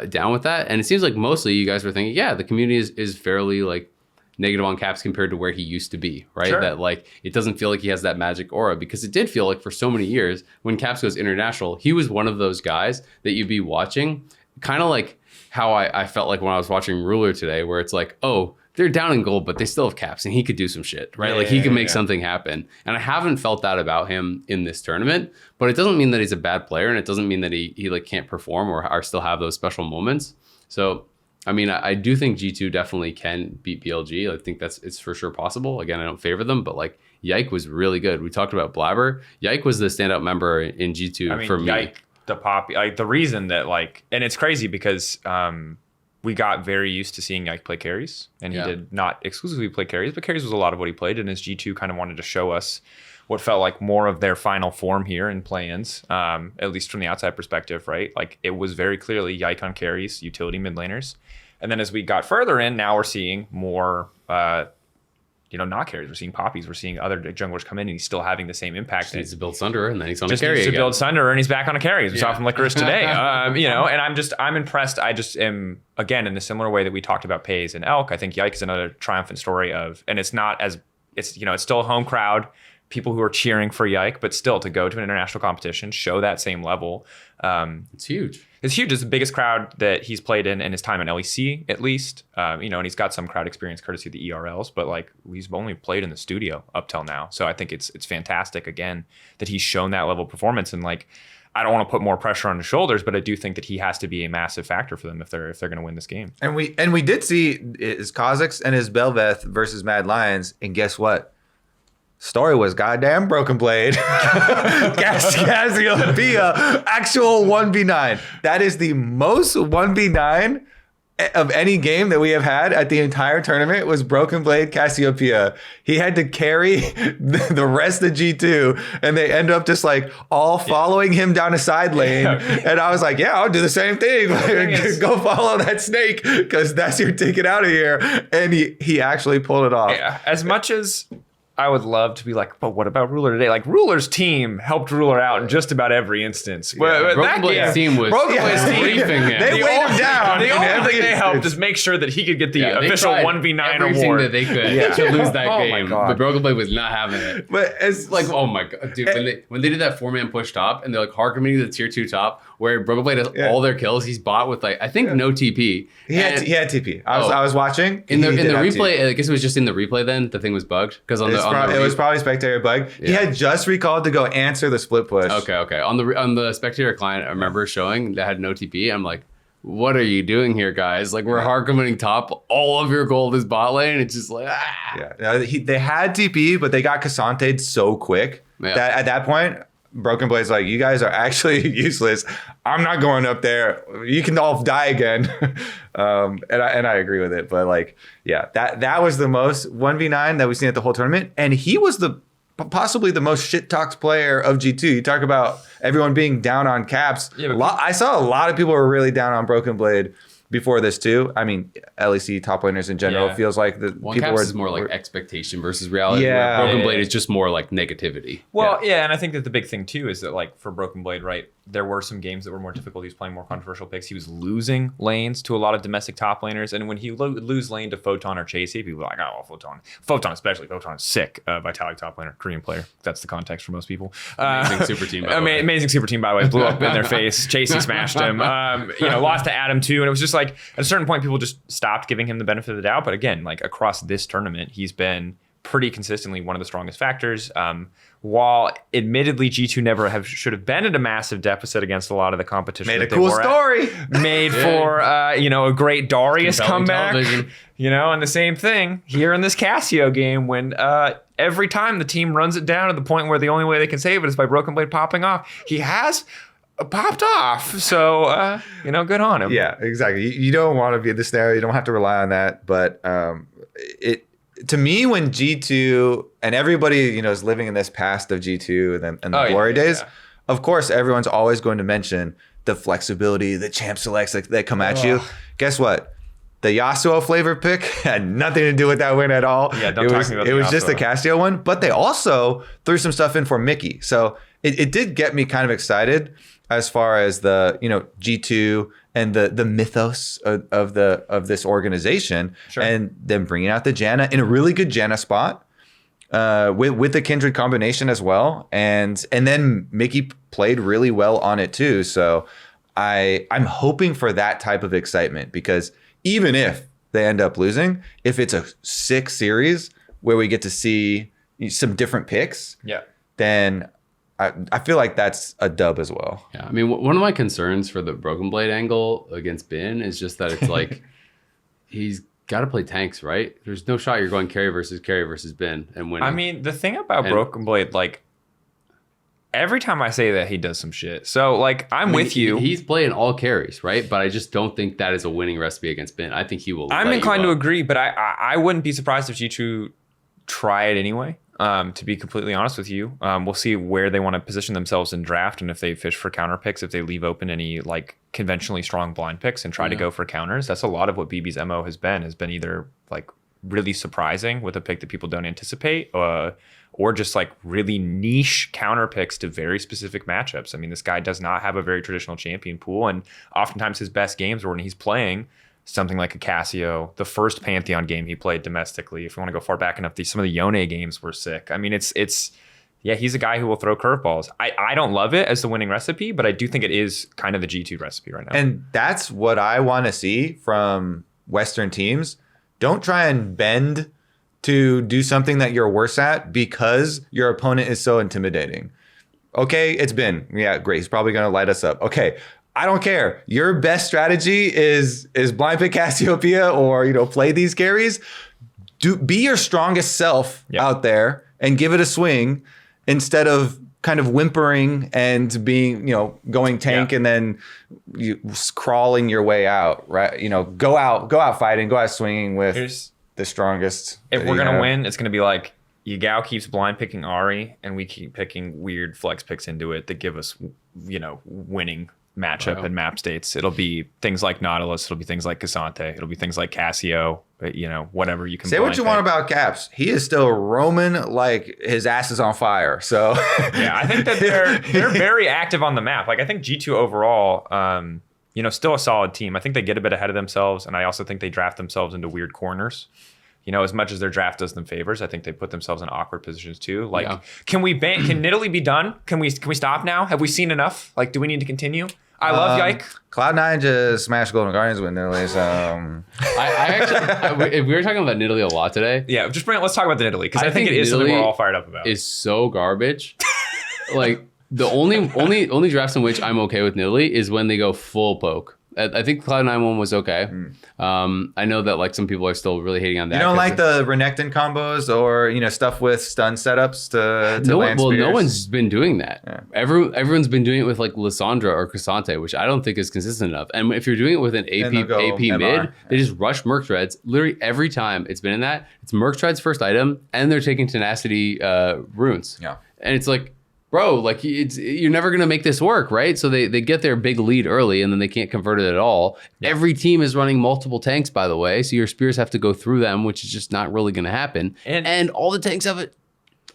down with that? And it seems like mostly you guys were thinking, yeah, the community is fairly like negative on Caps compared to where he used to be, right? Sure. That like it doesn't feel like he has that magic aura because it did feel like for so many years when Caps goes international, he was one of those guys that you'd be watching, kind of like how I felt like when I was watching Ruler today, where it's like, oh, they're down in gold, but they still have Caps and he could do some shit, right? He can make something happen. And I haven't felt that about him in this tournament, but it doesn't mean that he's a bad player and it doesn't mean that he like can't perform or still have those special moments. So I mean, I do think G2 definitely can beat BLG. I think it's for sure possible. Again, I don't favor them, but like Yike was really good. We talked about Blabber. Yike was the standout member in G2 for me. Yike, the pop, like the reason that like, and it's crazy because we got very used to seeing Yike play carries, and he did not exclusively play carries, but carries was a lot of what he played. And as G2 kind of wanted to show us what felt like more of their final form here in play-ins, at least from the outside perspective, right? Like it was very clearly Yike on carries, utility mid laners. And then as we got further in, now we're seeing more, not carries. We're seeing poppies. We're seeing other junglers come in, and he's still having the same impact. He needs to build Sunder, and then he's on just a carry needs to again. build Sunder, and he's back on a carry. As we saw from Licorice today. And I'm impressed. I just am, again, in the similar way that we talked about Pays and Elk. I think Yike is another triumphant story of, and it's not as, it's still a home crowd. people who are cheering for Yike, but still to go to an international competition, show that same level. It's huge. It's huge. It's the biggest crowd that he's played in his time in LEC, at least. And he's got some crowd experience courtesy of the ERLs, but like he's only played in the studio up till now. So I think it's fantastic again that he's shown that level of performance. And like, I don't want to put more pressure on his shoulders, but I do think that he has to be a massive factor for them if they're going to win this game. And we did see his Kazakhs and his Belveth versus Mad Lions, and guess what? Story was goddamn Broken Blade. Cassiopeia, actual 1v9. That is the most 1v9 of any game that we have had at the entire tournament was Broken Blade Cassiopeia. He had to carry the rest of G2, and they end up just like all following him down a side lane. And I was like, yeah, I'll do the same thing. Like, go follow that snake because that's your ticket out of here. And he actually pulled it off. Yeah. As much as I would love to be like, but what about Ruler today? Like Ruler's team helped Ruler out in just about every instance. Yeah. Broken Blade's team was briefing him. They weighed him down. The only thing they helped is make sure that he could get the official 1v9 everything award. that they could to lose that game. God. But Broken Blade was not having it. But it's Like, oh my god, dude! When they did that 4-man push top, and they're like hard committing to the tier 2 top, where Broken Blade has all their kills, he's bought with like I think no TP. He had TP. I was watching in the replay. TP. I guess it was just in the replay. Then the thing was bugged because it was probably spectator bug. Yeah. He had just recalled to go answer the split push. Okay. On the spectator client, I remember showing that had no TP. I'm like, what are you doing here, guys? Like, we're hard committing top. All of your gold is bot lane. It's just like, They had TP, but they got Casante'd so quick that at that point, Broken Blade's like, you guys are actually useless. I'm not going up there. You can all die again. And I agree with it. But like, yeah, that was the most 1v9 that we've seen at the whole tournament. And he was possibly the most shit-talked player of G2. You talk about everyone being down on Caps. Yeah, I saw a lot of people were really down on Broken Blade before this too. I mean, LEC top laners in general feels like the people Caps is more like expectation versus reality. Yeah, Broken Blade is just more like negativity. Well, and I think that the big thing too is that like for Broken Blade, right, there were some games that were more difficult. He was playing more controversial picks. He was losing lanes to a lot of domestic top laners, and when he would lose lane to Photon or Chasey, people were like, oh, Photon especially. Photon is sick. Vitalik top laner, Korean player. That's the context for most people. Amazing super team. By the way. Amazing super team, by the way. Blew up in their face. Chasey smashed him. Lost to Adam too, and it was just like at a certain point, people just stopped giving him the benefit of the doubt. But again, like across this tournament, he's been pretty consistently one of the strongest factors. While admittedly G2 never should have been at a massive deficit against a lot of the competition. Made a cool story. Made for a great Darius comeback. And the same thing here in this Cassio game when every time the team runs it down to the point where the only way they can save it is by Broken Blade popping off. He has popped off. So, good on him. Yeah, exactly. You don't want to be in this scenario. You don't have to rely on that. But to me, when G2 and everybody, is living in this past of G2 and the glory days, of course, everyone's always going to mention the flexibility, the champ selects that come at you. Guess what? The Yasuo flavor pick had nothing to do with that win at all. Yeah, don't talk to me about it was just the Cassio one, but they also threw some stuff in for Mickey. So it did get me kind of excited as far as the G2 and the mythos of this organization, and then bringing out the Janna in a really good Janna spot with the Kindred combination as well, and then Mickey played really well on it too. So I'm hoping for that type of excitement, because even if they end up losing, if it's a sick series where we get to see some different picks, then I feel like that's a dub as well. Yeah, I mean, one of my concerns for the Broken Blade angle against Bin is just that it's like he's got to play tanks, right? There's no shot you're going carry versus Bin and winning. I mean, the thing about Broken Blade, like, every time I say that, he does some shit. So, like, I'm with you. He's playing all carries, right? But I just don't think that is a winning recipe against Bin. I think he will. I'm inclined to agree, but I wouldn't be surprised if G2 try it anyway. To be completely honest with you, we'll see where they want to position themselves in draft, and if they fish for counter picks, if they leave open any like conventionally strong blind picks and try to go for counters. That's a lot of what BB's MO has been either like really surprising with a pick that people don't anticipate, or just like really niche counter picks to very specific matchups. I mean, this guy does not have a very traditional champion pool, and oftentimes his best games are when he's playing something like a Cassio, the first Pantheon game he played domestically. If you want to go far back enough, some of the Yone games were sick. I mean, it's yeah, he's a guy who will throw curveballs. I don't love it as the winning recipe, but I do think it is kind of the G2 recipe right now. And that's what I want to see from Western teams. Don't try and bend to do something that you're worse at because your opponent is so intimidating. Okay, it's been. Yeah, great. He's probably going to light us up. Okay, I don't care. Your best strategy is blind pick Cassiopeia or, play these carries. Be your strongest self out there and give it a swing instead of kind of whimpering and being, going tank and then crawling your way out, right? Go out fighting, go out swinging with the strongest. If we're going to win, it's going to be like Yagao keeps blind picking Ahri and we keep picking weird flex picks into it that give us, winning matchup and map states. It'll be things like Nautilus. It'll be things like Cassante. It'll be things like Cassio. Whatever you can say what you want about Caps. He is still roaming like his ass is on fire. So yeah, I think that they're very active on the map. Like I think G2 overall, still a solid team. I think they get a bit ahead of themselves, and I also think they draft themselves into weird corners. As much as their draft does them favors, I think they put themselves in awkward positions too. Like, can Nidalee be done? Can we stop now? Have we seen enough? Like, do we need to continue? I love Yike. Cloud9 just smashed Golden Guardians with Nidalee. So I actually, we were talking about Nidalee a lot today. Yeah, let's talk about the Nidalee because I think it is something we're all fired up about. Is so garbage. Like the only drafts in which I'm okay with Nidalee is when they go full poke. I think Cloud9 one was okay. I know that like some people are still really hating on that. You don't like the Renekton combos or stuff with stun setups to land spears? No one's been doing that. Yeah. Everyone's been doing it with like Lissandra or Cassante, which I don't think is consistent enough. And if you're doing it with an AP mid, they just rush Merc Treads. Literally every time it's been in that, it's Merc Treads first item, and they're taking Tenacity runes. Yeah, and it's like, bro, like you're never going to make this work, right? So they get their big lead early and then they can't convert it at all. Yeah. Every team is running multiple tanks, by the way. So your spears have to go through them, which is just not really going to happen. And all the tanks have a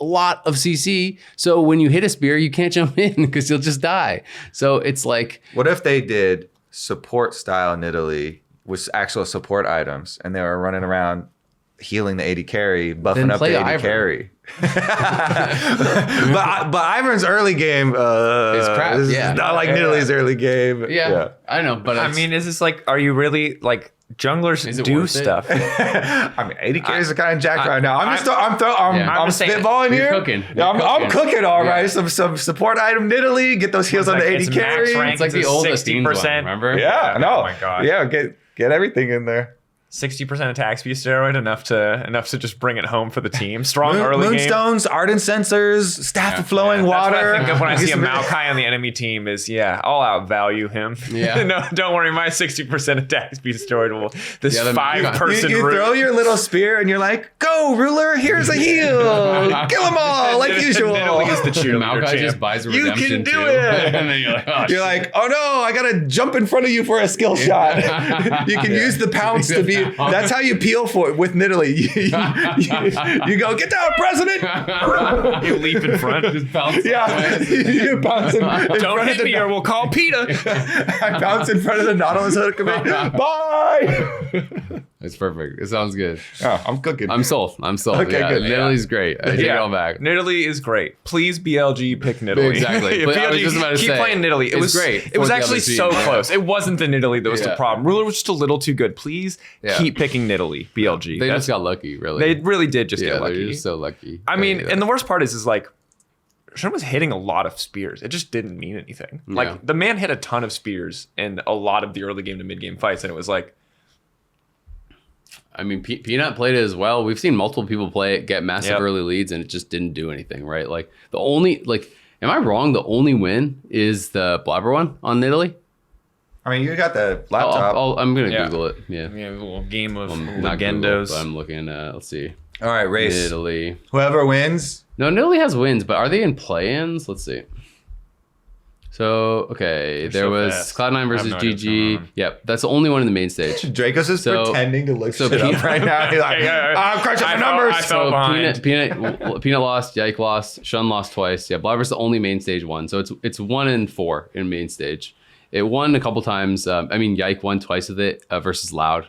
lot of CC. So when you hit a spear, you can't jump in because you'll just die. So it's like... What if they did support style Nidalee with actual support items and they were running around healing the AD carry, buffing up the AD carry? but Ivern's early game is crap. not like Nidalee's early game. Yeah, I know, but I mean, is this like, are you really like junglers do stuff? I mean, AD carries are kind of jacked right now. I'm spitballing here. Cooking. I'm cooking all right. Some support item Nidalee, get those heals on the AD carry. It's like the old 60%. Remember? Yeah, no. Oh my god. Yeah, get everything in there. 60% attack speed steroid, enough to just bring it home for the team. Strong early game. Moonstones, Ardent Sensors, Staff of Flowing Water. That's what I think of when I see a Maokai on the enemy team is, all out value him. Yeah. No, don't worry, my 60% attack speed steroid will, this 5-person You throw your little spear and you're like, go, ruler, here's a heal. Kill them all, like usual. Nidalee is the cheerleader Maokai champ. just buys a redemption You can do too. it. And then you're like, you're like, oh no, I gotta jump in front of you for a skill shot. You can use the pounce to be... That's how you peel for it with Nidalee. You go, get down, president. You leap in front. Just bounce. Yeah, you bounce in Don't hit me or we'll call PETA. I bounce in front of the Nautilus hook and bye. It's perfect. It sounds good. Oh, I'm cooking. I'm sold. Okay, good. Nidalee's great. I take it all back. Nidalee is great. Please BLG pick Nidalee. Exactly. But I was just about to keep say, playing Nidalee. It was great. It was actually so close. It wasn't the Nidalee that was the problem. Ruler was just a little too good. Please keep picking Nidalee. BLG. They just got lucky, really. They really did just get lucky. They're just so lucky. I mean, and the worst part is like, Shen was hitting a lot of spears. It just didn't mean anything. Yeah. Like, the man hit a ton of spears in a lot of the early game to mid game fights, and it was like... I mean, Peanut played it as well. We've seen multiple people play it, get massive early leads, and it just didn't do anything, right? Like, the only... Like, am I wrong? The only win is the Blabber one on Nidalee? I mean, you got the laptop. I'm going to Google it. Yeah. A little game of not legendos. Google, but I'm looking at... Let's see. All right, race. Nidalee. Whoever wins. No, Nidalee has wins, but are they in play-ins? Let's see. So, okay, there was Cloud9 versus JDG. Yep, that's the only one in the main stage. Drakos is pretending to look shit up right now. He's like, I'm crunching the numbers. Peanut lost, Yike lost, Shun lost twice. Yeah, Blabber's the only main stage one. So it's 1 and 4 in main stage. It won a couple times. Yike won twice with it versus Loud.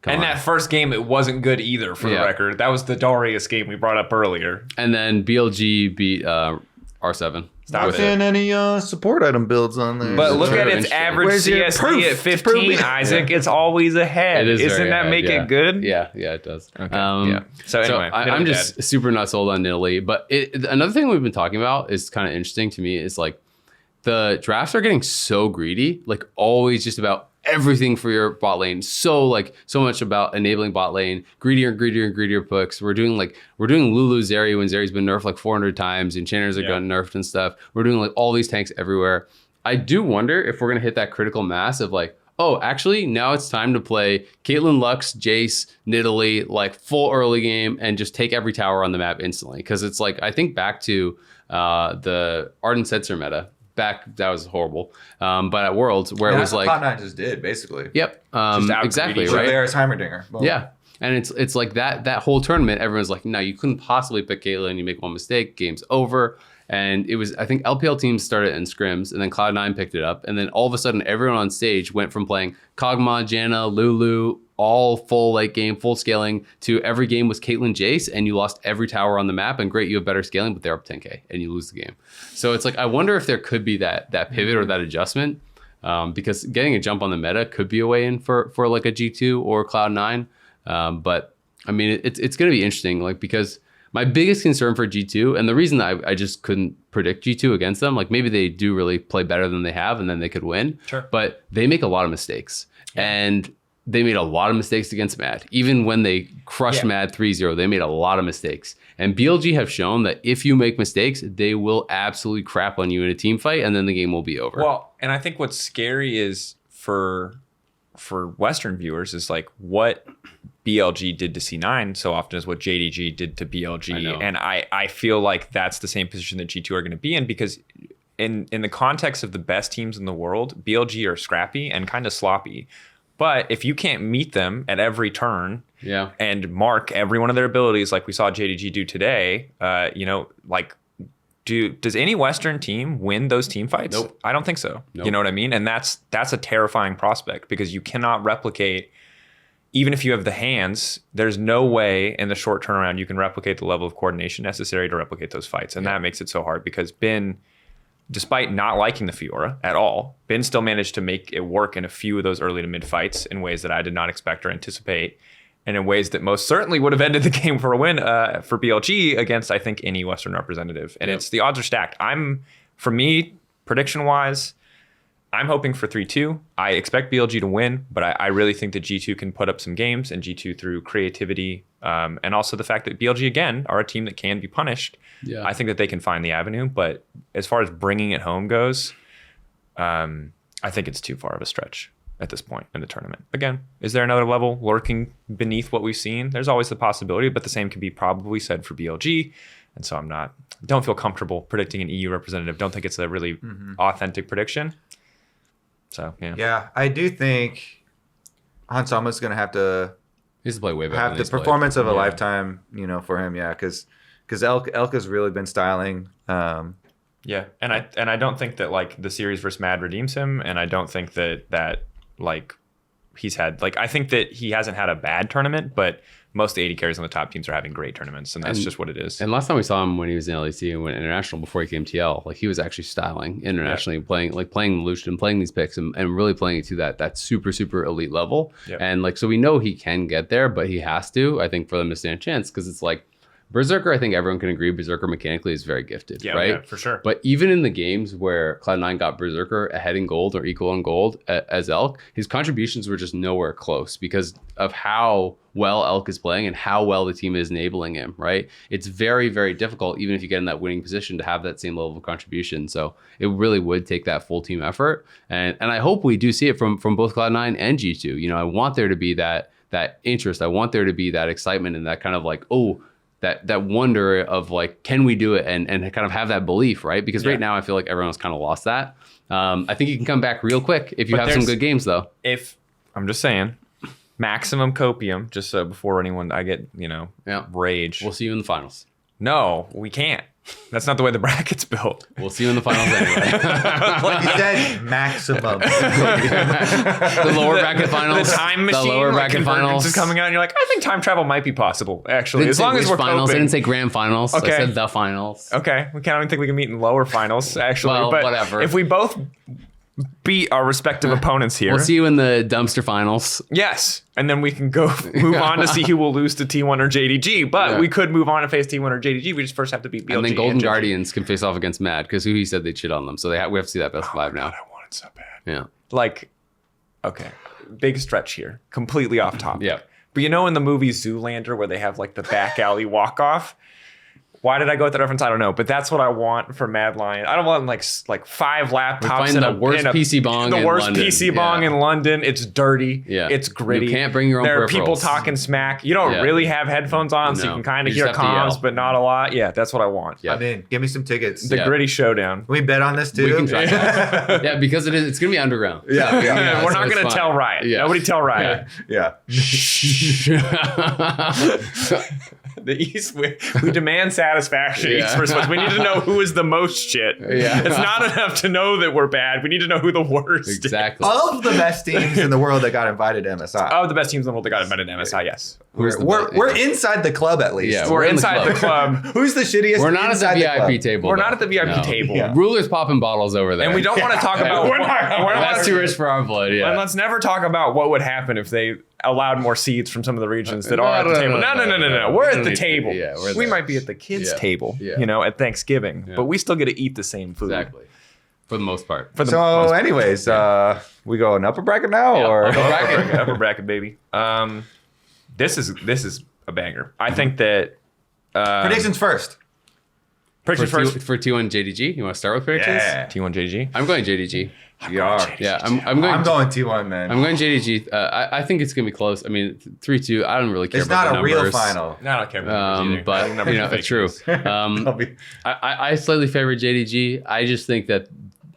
Come And on. that first game, it wasn't good either, for the record. That was the Darius game we brought up earlier. And then BLG beat R7. Stop Not it. seeing any support item builds on there. But look Sort at of its interesting. average Where's your CSD proof? at 15, Isaac. It's always ahead. It is Isn't very that ahead, make it good? Yeah, it does. Okay. Yeah. So anyway, I'm just super not sold on Nidalee. But another thing we've been talking about is kind of interesting to me is like the drafts are getting so greedy, like always just about everything for your bot lane. So much about enabling bot lane, greedier and greedier and greedier picks. We're doing Lulu Zeri when Zeri's been nerfed like 400 times and Channers have gotten nerfed and stuff. We're doing like all these tanks everywhere. I do wonder if we're gonna hit that critical mass of like, oh, actually now it's time to play Caitlyn, Lux, Jace, Nidalee, like full early game and just take every tower on the map instantly. Because it's like, I think back to the Arden Setzer meta. That was horrible. But at Worlds, where it was like Cloud9 just did basically. Yep. Exactly. So Right. there's Heimerdinger. Well, Yeah. And it's like that whole tournament, everyone's like, no, you couldn't possibly pick Caitlyn. You make one mistake, game's over. And it was, I think LPL teams started in scrims and then Cloud9 picked it up. And then all of a sudden everyone on stage went from playing Kog'Maw, Janna, Lulu, all full late game, full scaling to every game was Caitlyn Jace and you lost every tower on the map and great, you have better scaling, but they're up 10K and you lose the game. So it's like, I wonder if there could be that pivot or that adjustment because getting a jump on the meta could be a way in for like a G2 or Cloud9. But I mean, it's going to be interesting, like, because my biggest concern for G2, and the reason I just couldn't predict G2 against them, like maybe they do really play better than they have and then they could win. Sure. But they make a lot of mistakes. And they made a lot of mistakes against Mad. Even when they crushed Mad 3-0, they made a lot of mistakes. And BLG have shown that if you make mistakes, they will absolutely crap on you in a team fight and then the game will be over. Well, and I think what's scary is for Western viewers is like what BLG did to C9 so often is what JDG did to BLG. And I feel like that's the same position that G2 are going to be in because in the context of the best teams in the world, BLG are scrappy and kind of sloppy. But if you can't meet them at every turn and mark every one of their abilities like we saw JDG do today, does any Western team win those team fights? Nope. I don't think so. Nope. You know what I mean? And that's a terrifying prospect because you cannot replicate, even if you have the hands, there's no way in the short turnaround you can replicate the level of coordination necessary to replicate those fights. And that makes it so hard because Ben, despite not liking the Fiora at all, Ben still managed to make it work in a few of those early to mid fights in ways that I did not expect or anticipate, and in ways that most certainly would have ended the game for a win for BLG against, I think, any Western representative. And it's the odds are stacked. For me, prediction-wise, I'm hoping for 3-2. I expect BLG to win, but I really think that G2 can put up some games, and G2 through creativity and also the fact that BLG, again, are a team that can be punished. Yeah. I think that they can find the avenue, but as far as bringing it home goes, I think it's too far of a stretch at this point in the tournament. Again, is there another level lurking beneath what we've seen? There's always the possibility, but the same can be probably said for BLG. And so don't feel comfortable predicting an EU representative. Don't think it's a really authentic prediction. So, yeah. Yeah, I do think Hansama's going to have to He's play way better. Have the performance of a lifetime, for him, because Elk has really been styling. Yeah, and I don't think that like the series versus Mad redeems him, and I don't think that like he's had I think that he hasn't had a bad tournament, but most of the 80 carries on the top teams are having great tournaments, and that's just what it is. And last time we saw him when he was in LEC and went international before he came TL, like he was actually styling internationally, playing Lucian, playing these picks, and really playing it to that super super elite level. Yep. And so we know he can get there, but he has to, I think, for them to stand a chance, because it's like Berserker, I think everyone can agree, Berserker mechanically is very gifted, right? Yeah, for sure. But even in the games where Cloud9 got Berserker ahead in gold or equal in gold as Elk, his contributions were just nowhere close because of how well Elk is playing and how well the team is enabling him, right? It's very, very difficult, even if you get in that winning position, to have that same level of contribution. So it really would take that full team effort. And I hope we do see it from both Cloud9 and G2. I want there to be that interest. I want there to be that excitement and that kind of like, that wonder of like, can we do it, and kind of have that belief, right? Because right now I feel like everyone's kind of lost that. I think you can come back real quick if you have some good games, though. If I'm just saying, maximum copium, just so before anyone I get rage. We'll see you in the finals. No, we can't. That's not the way the bracket's built. We'll see you in the finals anyway. You said maximum. The lower bracket finals. The time machine. The lower like, bracket convergence finals. is coming out, and you're like, I think time travel might be possible. Actually, Didn't as say long as which we're finals. I coping. didn't say grand finals. Okay. I said the finals. Okay, I don't think we can meet in lower finals. Actually, Well, but whatever. if we both beat our respective opponents here, We'll see you in the dumpster finals. yes, and then we can go move on to see who will lose to T1 or JDG. But Yeah. we could move on and face T1 or JDG. We just first have to beat BLG. And then Golden JDG. Guardians can face off against Mad because he said they'd shit on them. So we have to see that best of 5 now. God, I want it so bad. Yeah. Like, okay, big stretch here, completely off topic. Yeah. But you know in the movie Zoolander where they have like the back alley walk off? Why did I go with that reference? I don't know. But that's what I want for Mad Lion. I don't want like 5 laptops find and the worst PC bong the in worst London. PC bong Yeah. in London. It's dirty. Yeah. It's gritty. You can't bring your own There are people peripherals. talking smack. You don't Yeah. really have headphones on, so you No. can kind You of just hear have to comms, yell. but not a lot. Yeah, that's what I want. Yeah. I'm in. Give me some tickets. The Yeah. gritty showdown. Can we bet on this too? We can try that. Yeah, because it's going to be underground. Yeah, yeah. We're so not it's going to fine. tell Riot. Yeah. Nobody tell Riot. Yeah. The East, we demand satisfaction. Yeah. East versus West. We need to know who is the most shit. Yeah. It's not enough to know that we're bad. We need to know who the worst is. Exactly. Of the best teams in the world that got invited to MSI. Oh, the best teams in the world that got invited to MSI, yes. Who's the We're, best? we're inside the club at least. Yeah, We're in the inside the club. Who's the shittiest? We're not at the inside VIP club? table. We're though. not at the VIP No. table. Yeah. Rulers popping bottles over there. And we don't want to talk about We're not- That's too rich for our blood. Yeah. And let's never talk about what would happen if they allowed more seeds from some of the regions that are at the table. No. We're We at don't the need to- table. yeah, we're We there. might be at the kids' Yeah. table, Yeah. you know, at Thanksgiving, Yeah. but we still get to eat the same food. Exactly. For the most part. For the So, most part. anyways, we go an upper bracket now, Yeah, or upper bracket. Upper bracket, baby. This is a banger. I think that predictions first. predictions first. For T1 JDG, you want to start with predictions? Yeah, T1 JDG. I'm going JDG. you are. Yeah, I'm going. I'm going T1, man. I'm going JDG. I think it's gonna be close. I mean, 3-2. I don't really care It's about not the a real numbers. final. No, I don't care about the numbers either. But I don't know it's true. I'll be- I slightly favor JDG. I just think that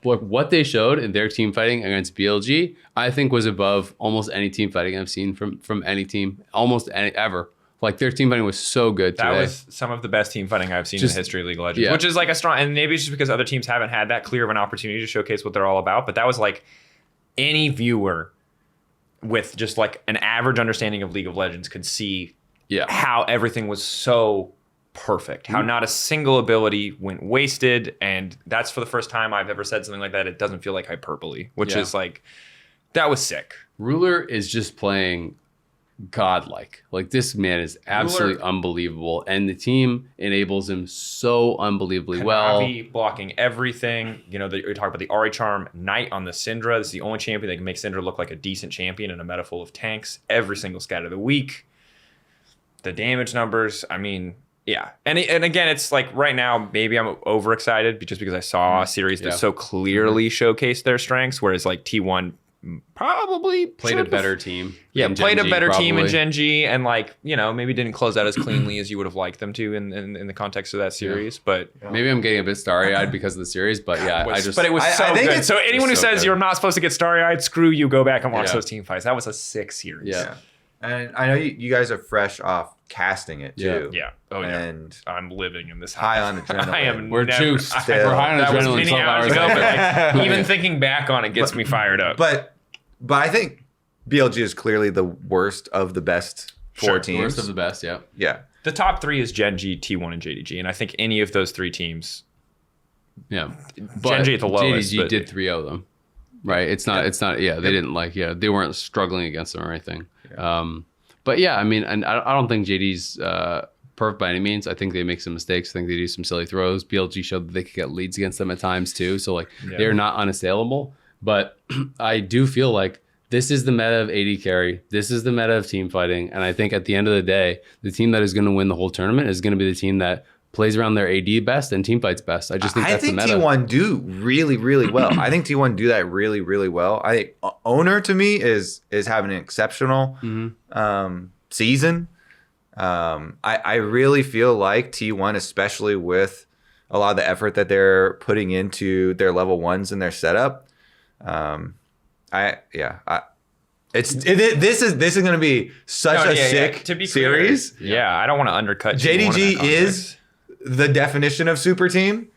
what they showed in their team fighting against BLG, I think was above almost any team fighting I've seen from any team, almost any ever. Like their team fighting was so good That today. was some of the best team fighting I've seen in Just- the history of League of Legends, yeah. which is like a strong, and maybe it's just because other teams haven't had that clear of an opportunity to showcase what they're all about. But that was like any viewer with just like an average understanding of League of Legends could see yeah. how everything was so perfect, how not a single ability went wasted. And that's for the first time I've ever said something like that. It doesn't feel like hyperbole, which Yeah. is like, that was sick. Ruler is just playing godlike. Like this man is absolutely unbelievable, and the team enables him so unbelievably well. Kanavi blocking everything. You know, you're talking about the Ari Charm Knight on the Syndra. This is the only champion that can make Syndra look like a decent champion in a meta full of tanks every single scat of the week. The damage numbers, I mean, yeah. And again, it's like right now, maybe I'm overexcited just because I saw a series that Yeah. so clearly showcased their strengths, whereas like T1 probably Played a should've- better team. Yeah, than played a Gen.G, better team in probably. Gen.G and like, you know, maybe didn't close out as cleanly as you would have liked them to in the context of that series. But Maybe I'm getting a bit starry-eyed because of the series, but yeah, it was, I just. but it was I so think good. it's- So anyone who it's so says good. you're not supposed to get starry-eyed, screw you. Go back and watch Yeah. those team fights. That was a sick series. Yeah. And I know you guys are fresh off casting it Yeah. too. Yeah. Oh yeah. And I'm living in this high on adrenaline. I am. We're never, juiced. Still. We're high on That was adrenaline many 12 hours hours ago, later. but like, even thinking back on it gets me fired up. but I think BLG is clearly the worst of the best four Sure, teams. Worst of the best, yeah. Yeah. The top three is Gen.G, T1, and JDG, and I think any of those three teams. Yeah. Gen.G at the lowest, JDG but- did 3-0 them. Right. It's not, they didn't they weren't struggling against them or anything. But yeah, I mean, and I don't think JD's perfect by any means. I think they make some mistakes. I think they do some silly throws. BLG showed that they could get leads against them at times too. So like they're not unassailable. But I do feel like this is the meta of AD carry. This is the meta of team fighting. And I think at the end of the day, the team that is going to win the whole tournament is going to be the team that plays around their AD best and team fights best. I just think that's the meta. T1 do really, really well. I think T1 do that really, really well. I think Owner to me is having an exceptional season. I really feel like T1, especially with a lot of the effort that they're putting into their level ones and their setup. This is going to be such a sick to be series. Clear, yeah, I don't want to undercut JDG T1 in that is the definition of super team,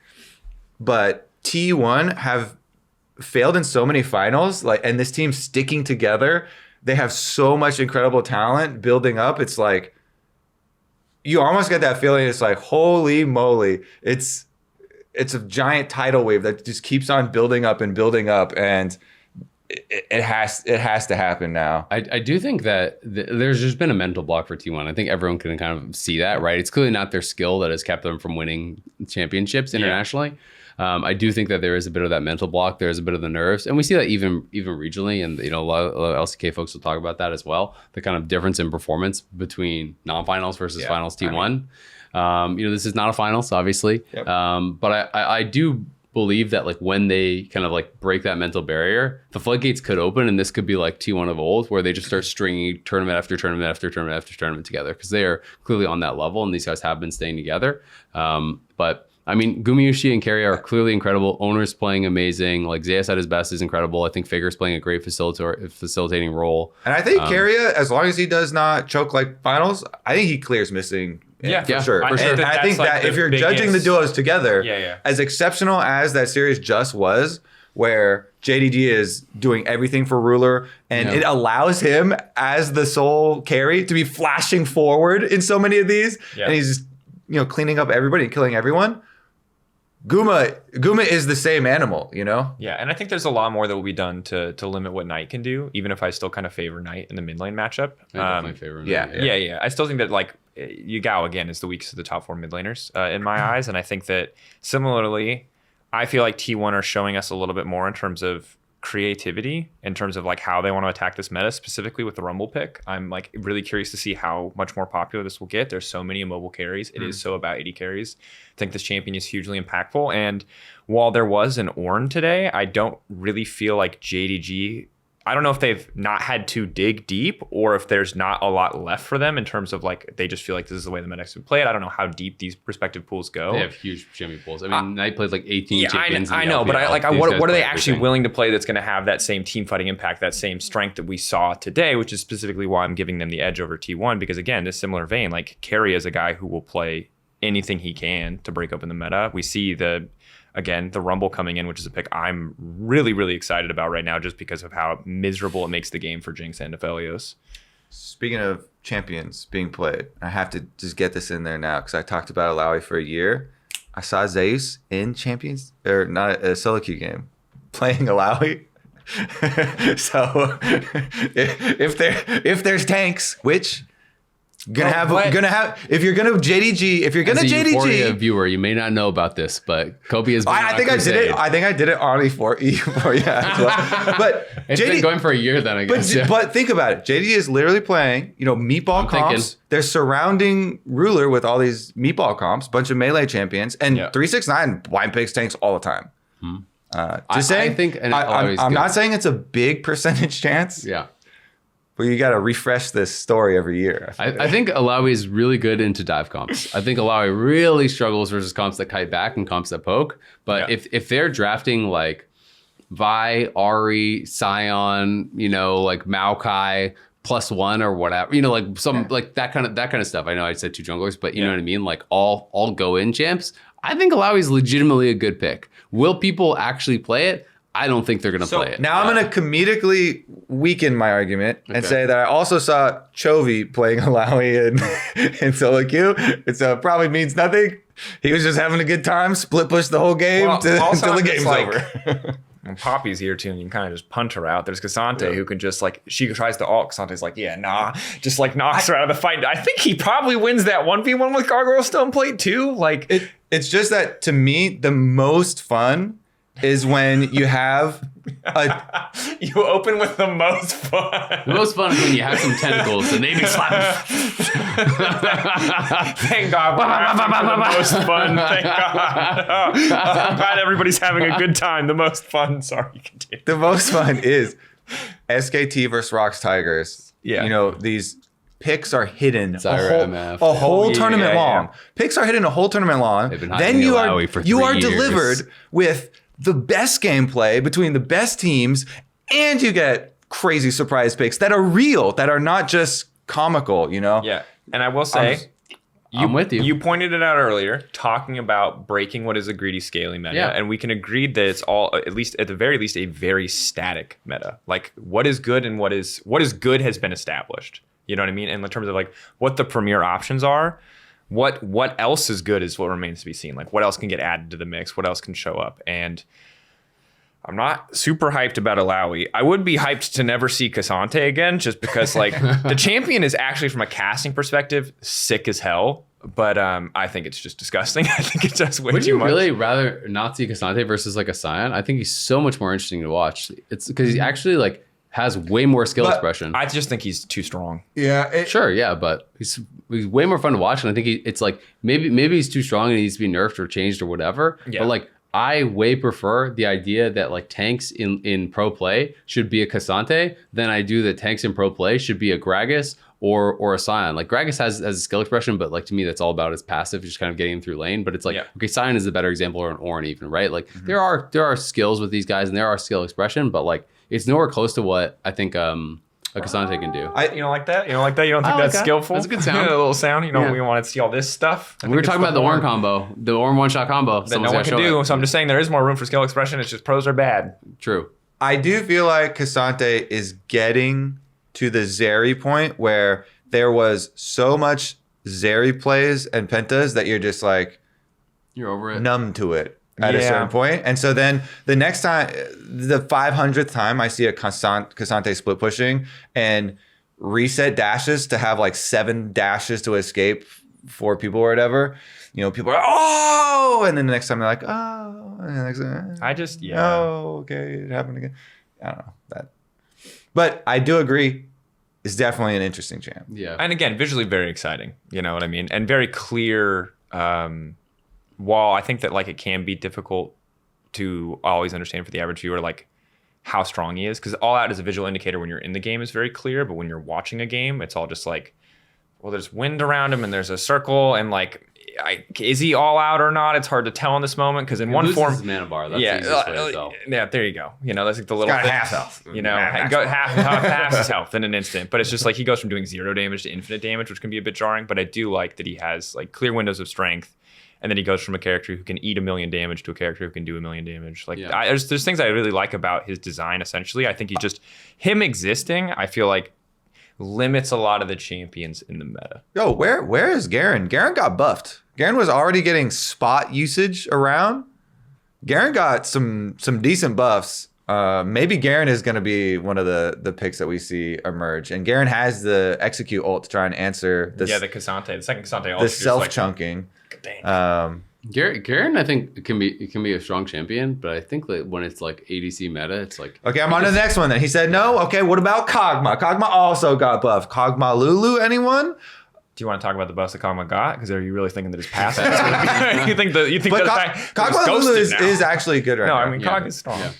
but T1 have failed in so many finals, like, and this team's sticking together. They have so much incredible talent building up. It's like you almost get that feeling. It's like, holy moly, it's a giant tidal wave that just keeps on building up, and it has to happen now. I do think that there's just been a mental block for T1. I think everyone can kind of see that, right? It's clearly not their skill that has kept them from winning championships internationally. I do think that there is a bit of that mental block. There's a bit of the nerves, and we see that even regionally, and a lot of LCK folks will talk about that as well. The kind of difference in performance between non-finals versus finals T1. This is not a finals, obviously, but I do believe that like when they kind of like break that mental barrier, the floodgates could open, and this could be like T1 of old, where they just start stringing tournament after tournament after tournament after tournament together, because they are clearly on that level, and these guys have been staying together. But I mean, Gumayushi and Carrier are clearly incredible. Owner's playing amazing. Like Zeus at his best is incredible. I think Figure's playing a great facilitating role. And I think Carrier, as long as he does not choke like finals, I think he clears missing. For sure. I think that if you're judging the duos together, as exceptional as that series just was, where JDG is doing everything for Ruler, and it allows him as the sole carry to be flashing forward in so many of these, and he's just cleaning up everybody and killing everyone. Guma is the same animal, Yeah, and I think there's a lot more that will be done to limit what Knight can do, even if I still kind of favor Knight in the mid lane matchup. I definitely favor Knight. Yeah. I still think that like Yugao again is the weakest of the top 4 mid laners in my eyes, and I think that similarly, I feel like T1 are showing us a little bit more in terms of creativity, in terms of like how they want to attack this meta, specifically with the Rumble pick. I'm like really curious to see how much more popular this will get. There's so many immobile carries. It is so about 80 carries. I think this champion is hugely impactful. And while there was an Ornn today, I don't really feel like JDG, I don't know if they've not had to dig deep or if there's not a lot left for them in terms of like, they just feel like this is the way the Meta's would play it. I don't know how deep these respective pools go. They have huge champion pools. I mean, Knight played like 18 champions. I know, but what are they actually willing to play that's going to have that same team fighting impact, that same strength that we saw today, which is specifically why I'm giving them the edge over T1, because again, this similar vein, like Carry is a guy who will play anything he can to break open the meta. We see the Rumble coming in, which is a pick I'm really, really excited about right now, just because of how miserable it makes the game for Jinx and Aphelios. Speaking of champions being played, I have to just get this in there now because I talked about Alawi for a year. I saw Zeus in Champions, or not a solo queue game, playing Alawi. So if there's tanks, which if you're gonna JDG, Divephoria viewer, you may not know about this, but Kobe has been I think I did it on E4 as well. But it's been going for a year then, I guess. But think about it. JDG is literally playing, meatball comps. They're surrounding Ruler with all these meatball comps, bunch of melee champions, and 369 blind picks tanks all the time. Just saying. I think I'm not saying it's a big percentage chance. Yeah. But you got to refresh this story every year. I think Alawi is really good into dive comps. I think Alawi really struggles versus comps that kite back and comps that poke. But if they're drafting like Vi, Ari, Sion, like Maokai +1 or whatever, like some like that kind of stuff. I know I said 2 junglers, but you know what I mean? Like all go in champs. I think Alawi is legitimately a good pick. Will people actually play it? I don't think they're going to play it. Now I'm going to comedically weaken my argument and say that I also saw Chovy playing Alawi in solo queue. It probably means nothing. He was just having a good time, split push the whole game until the game's over. Poppy's here too, and you can kind of just punt her out. There's Cassante who can just like, she tries to ult. Cassante's like, just like knocks her out of the fight. I think he probably wins that 1v1 with Gargoyle Stone Plate too. Like it's just that to me, the most fun is when you have you open with the most fun. The most fun is when you have some tentacles and they be slapping. Thank God we're the most fun. Thank God. I'm glad everybody's having a good time. The most fun. Sorry, continue. The most fun is SKT versus Rocks Tigers. Yeah. These picks are hidden a whole tournament long. Picks are hidden a whole tournament long. Then you are delivered with the best gameplay between the best teams, and you get crazy surprise picks that are real, that are not just comical, Yeah, and I will say, I'm with you. You pointed it out earlier, talking about breaking what is a greedy scaling meta, and we can agree that it's all, at least at the very least, a very static meta. Like what is good and what is good has been established. You know what I mean? And in terms of like what the premier options are, what else is good is what remains to be seen. Like what else can get added to the mix? What else can show up? And I'm not super hyped about Alawi. I would be hyped to never see Cassante again, just because like the champion is actually, from a casting perspective, sick as hell. But I think it's just disgusting. I think it's just way too much. Would you really rather not see Cassante versus like a Sion? I think he's so much more interesting to watch. It's because he actually like has way more skill expression. I just think he's too strong. Yeah. Sure, yeah, but he's way more fun to watch. And I think it's like maybe he's too strong and he needs to be nerfed or changed or whatever. Yeah. But like I way prefer the idea that like tanks in pro play should be a Cassante than I do that tanks in pro play should be a Gragas or a Sion. Like Gragas has a skill expression, but like to me that's all about his passive, just kind of getting him through lane. But it's like okay, Sion is a better example, or an Ornn even, right? Like there are skills with these guys and there are skill expression, but like it's nowhere close to what I think a Cassante can do. You don't like that? You don't like that? You don't think that's skillful? That's a good sound. A little sound. You know, we want to see all this stuff. We were talking about the Ornn combo, the Ornn one-shot combo. That no one can do. So I'm just saying there is more room for skill expression. It's just pros are bad. True. I do feel like Cassante is getting to the Zeri point where there was so much Zeri plays and pentas that you're just like... You're over it. Numb to it. At a certain point. And so then the next time, the 500th time I see a Cassante split pushing and reset dashes to have like 7 dashes to escape 4 people or whatever, you know, people are, oh, and then the next time they're like, oh, and the next time, oh, okay, it happened again. I don't know that. But I do agree. It's definitely an interesting champ. Yeah. And again, visually very exciting. You know what I mean? And very clear, while I think that like it can be difficult to always understand for the average viewer, like how strong he is, because all out is a visual indicator when you're in the game is very clear, but when you're watching a game, it's all just like, well, there's wind around him and there's a circle, and like, is he all out or not? It's hard to tell in this moment because in one form, his mana bar. That's the easiest way to tell. Yeah, there you go. You know, that's like the little half health. You know, half his health in an instant. But it's just like he goes from doing 0 damage to infinite damage, which can be a bit jarring. But I do like that he has like clear windows of strength. And then he goes from a character who can eat 1 million damage to a character who can do 1 million damage. Like there's things I really like about his design. Essentially, I think him existing, I feel like limits a lot of the champions in the meta. Yo, where is Garen? Garen got buffed. Garen was already getting spot usage around. Garen got some decent buffs. Maybe Garen is going to be one of the picks that we see emerge. And Garen has the execute ult to try and answer this. Yeah, the second Cassante ult. The self-chunking. Garen, I think it can be a strong champion, but I think that when it's like ADC meta, it's like okay. I'm on to the next one. Then he said no. Okay, what about Kog'Maw? Kog'Maw also got buffed. Kog'Maw Lulu, anyone? Do you want to talk about the buffs that Kog'Maw got? Because are you really thinking that his passive? you think but Kog'Maw Lulu is actually good right now. No, I mean Kog is strong. Yeah.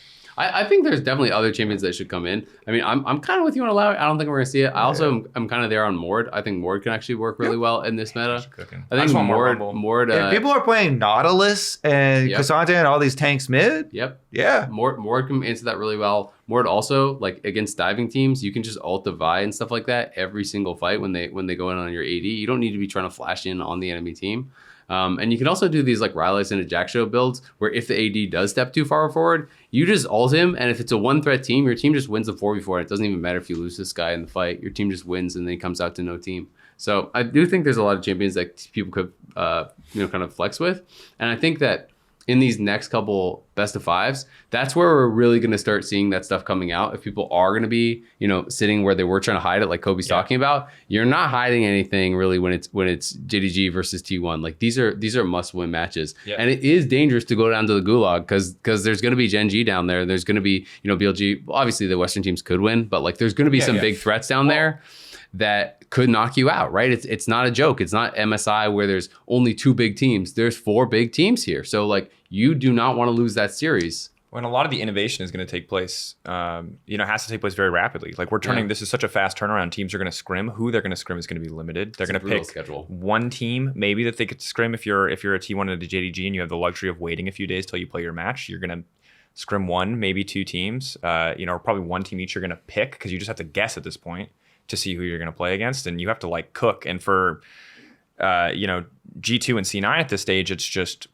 I think there's definitely other champions that should come in. I mean, I'm kind of with you on Alawi. I don't think we're gonna see it. I also am kind of there on Mord. I think Mord can actually work really well in this meta. I think Mord. If people are playing Nautilus and Cassante and all these tanks mid. Yep. Yeah. Mord can answer that really well. Mord also, like against diving teams, you can just ult the Vi and stuff like that every single fight when they go in on your AD. You don't need to be trying to flash in on the enemy team. And you can also do these like Rylai's and a Jack Show builds where if the AD does step too far forward, you just ult him. And if it's a 1-threat team, your team just wins the 4v4. It doesn't even matter if you lose this guy in the fight. Your team just wins and then he comes out to no team. So I do think there's a lot of champions that people could, kind of flex with. And I think that in these next couple best of fives, that's where we're really going to start seeing that stuff coming out. If people are going to be, sitting where they were trying to hide it, like Kobe's talking about, you're not hiding anything really when it's JDG versus T1. Like these are must-win matches, and it is dangerous to go down to the gulag because there's going to be Gen.G down there. There's going to be BLG. Well, obviously, the Western teams could win, but like there's going to be some big threats down there that could knock you out, right? It's not a joke. It's not MSI where there's only 2 big teams. There's 4 big teams here. So like you do not want to lose that series. When a lot of the innovation is going to take place, has to take place very rapidly. Like we're turning, this is such a fast turnaround. Teams are going to scrim. Who they're going to scrim is going to be limited. They're going to pick one team maybe that they could scrim. If you're a T1 and a JDG and you have the luxury of waiting a few days till you play your match, you're going to scrim 1, maybe 2 teams, or probably 1 team each you're going to pick because you just have to guess at this point to see who you're going to play against, and you have to like cook. And for G2 and C9 at this stage, it's just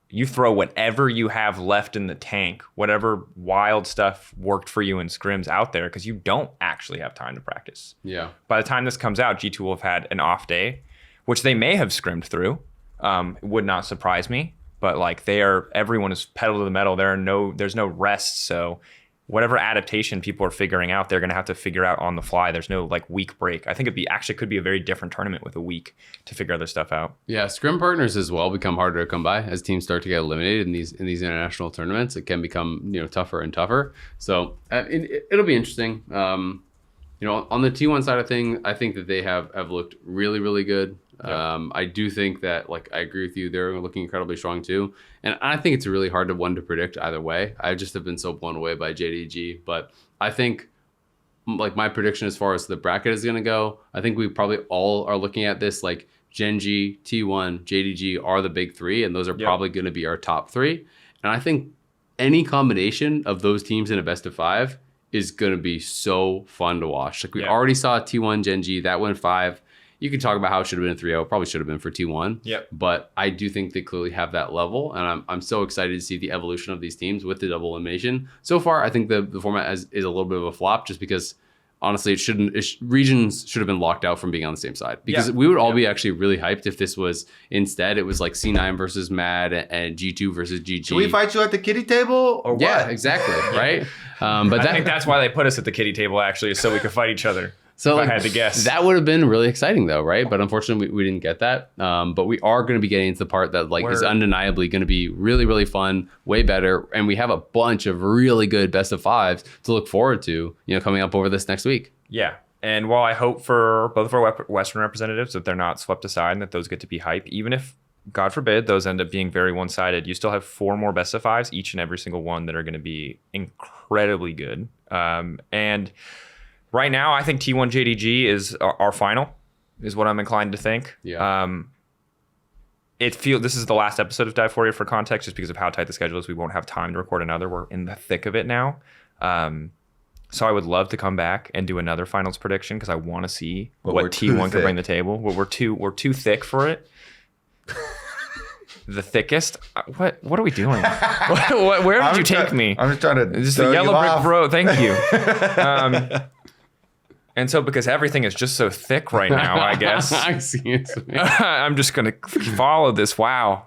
you throw whatever you have left in the tank, whatever wild stuff worked for you in scrims out there, because you don't actually have time to practice. Yeah. By the time this comes out, G2 will have had an off day, which they may have scrimmed through. It would not surprise me, but like everyone is pedal to the metal. There's no rest. So whatever adaptation people are figuring out, they're going to have to figure out on the fly. There's no like week break. I think could be a very different tournament with a week to figure other stuff out. Yeah, scrim partners as well become harder to come by as teams start to get eliminated in these international tournaments. It can become tougher and tougher. So it'll be interesting. On the T1 side of things, I think that they have looked really, really good. Yeah. I do think that, like, I agree with you. They're looking incredibly strong too. And I think it's really hard to predict either way. I just have been so blown away by JDG. But I think, like, my prediction as far as the bracket is going to go, I think we probably all are looking at this like Gen.G, T1, JDG are the big three. And those are probably going to be our top three. And I think any combination of those teams in a best of 5 is going to be so fun to watch. Like, we already saw T1 Gen.G, that went 5. You can talk about how it should have been a 3-0. Probably should have been for T1. Yep. But I do think they clearly have that level. And I'm so excited to see the evolution of these teams with the double elimination. So far, I think the format is a little bit of a flop just because, honestly, regions should have been locked out from being on the same side. Because we would all be actually really hyped if this was, instead, it was like C9 versus MAD and G2 versus GG. Can we fight you at the kiddie table or what? Yeah, exactly. Right? But I think that's why they put us at the kiddie table, actually, so we could fight each other. So I had to guess. That would have been really exciting, though, right? But unfortunately, we didn't get that. But we are going to be getting into the part that is undeniably going to be really, really fun, way better, and we have a bunch of really good best of 5s to look forward to, coming up over this next week. Yeah, and while I hope for both of our Western representatives that they're not swept aside and that those get to be hype, even if, God forbid, those end up being very one-sided, you still have 4 more best of 5s, each and every single one, that are going to be incredibly good. And right now, I think T1 JDG is our final, is what I'm inclined to think. Yeah. This is the last episode of Divephoria for context, just because of how tight the schedule is. We won't have time to record another. We're in the thick of it now. So I would love to come back and do another finals prediction because I want to see what T1 can bring to the table. We're too thick for it. The thickest? What are we doing? Where did you take me? I'm just trying to. This is the yellow brick road. Thank you. And so, because everything is just so thick right now, I guess I see it. I'm just gonna follow this. Wow.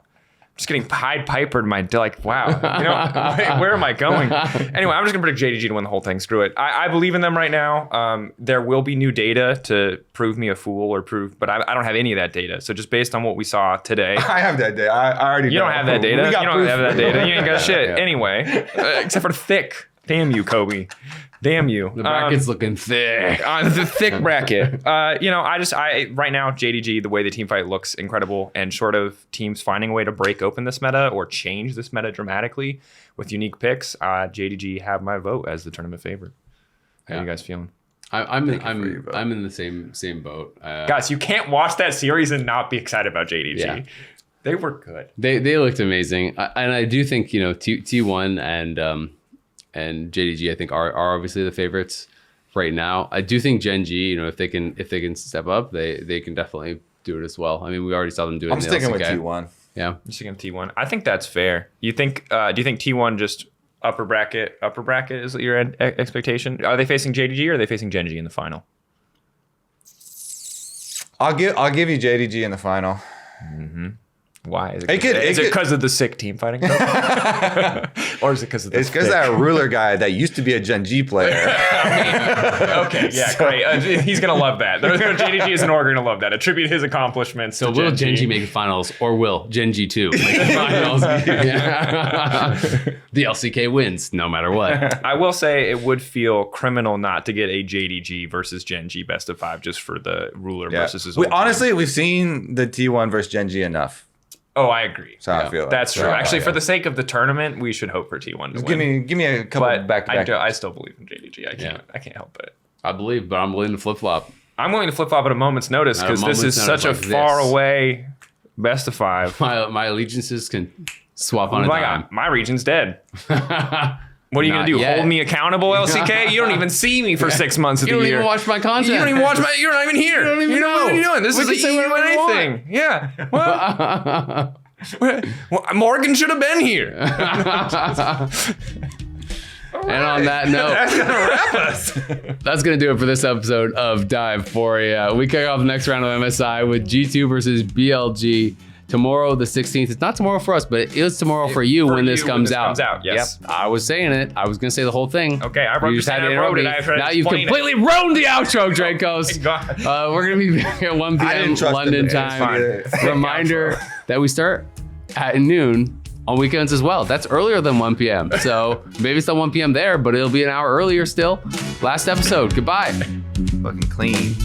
Just getting Pied Pipered wow. Where am I going? Anyway, I'm just gonna predict JDG to win the whole thing. Screw it. I believe in them right now. There will be new data to prove me a fool but I don't have any of that data. So just based on what we saw today. I have that data. I already know. You don't have that data. You don't have that data. You ain't got shit. Yeah. Anyway, except for thick. Damn you, Kobe. Damn you. The bracket's looking thick. The thick bracket. Right now, JDG, the way the team fight looks incredible, and short of teams finding a way to break open this meta or change this meta dramatically with unique picks, JDG have my vote as the tournament favorite. How are you guys feeling? I'm in the same boat. Guys, you can't watch that series and not be excited about JDG. Yeah. They were good. They looked amazing, and I do think T1 and JDG I think are obviously the favorites right now. I do think Gen.G, if they can step up, they can definitely do it as well. I mean, we already saw them do it. I'm sticking with T1. Yeah, I'm sticking with T1. I think that's fair. Do you think T1 just upper bracket is your expectation? Are they facing JDG or are they facing Gen.G in the final? I'll give you JDG in the final. Mm-hmm. Why? Is it because of the sick team fighting? Or is it because of the It's because that ruler guy that used to be a Gen.G player. Okay, yeah, great. He's going to love that. JDG is an org going to love that. Attribute his accomplishments so to will Gen.G make the finals, or will Gen.G 2 make the finals? The LCK wins no matter what. I will say it would feel criminal not to get a JDG versus Gen.G best of 5 just for the ruler versus his honestly, we've seen the T1 versus Gen.G enough. Oh, I agree. So I feel that's true. Actually, for the sake of the tournament, we should hope for T1 to win. Give me a couple back-to-back. I still believe in JDG. I can't help it. I believe, but I'm willing to flip-flop. I'm willing to flip-flop at a moment's notice because this is such a far away best of 5. My allegiances can swap on a dime. My region's dead. What are you Not gonna do? yet. Hold me accountable, LCK? You don't even see me for 6 months of You the don't year. even watch my content. You don't even watch my. You're not even here. You don't even know. What are you doing? This We is can a say whatever we EUA want. thing. Yeah. Well, Morgan should have been here. And on that note, That's gonna wrap us. that's going to do it for this episode of Divephoria. We kick off the next round of MSI with G2 versus BLG tomorrow, the 16th. It's not tomorrow for us, but it is tomorrow for you when this comes out. Yes. Yep, I was saying it. I was going to say the whole thing. Okay, I wrote You it. just had to I interrupt wrote it. me. I tried to Now you've explain completely ruined the outro, Drakos. God. We're going to be back at 1 I p.m. didn't trust London him. It's time. fine. Reminder that we start at noon on weekends as well. That's earlier than 1 p.m. So maybe it's not 1 p.m. there, but it'll be an hour earlier still. Last episode. Goodbye. Fucking clean.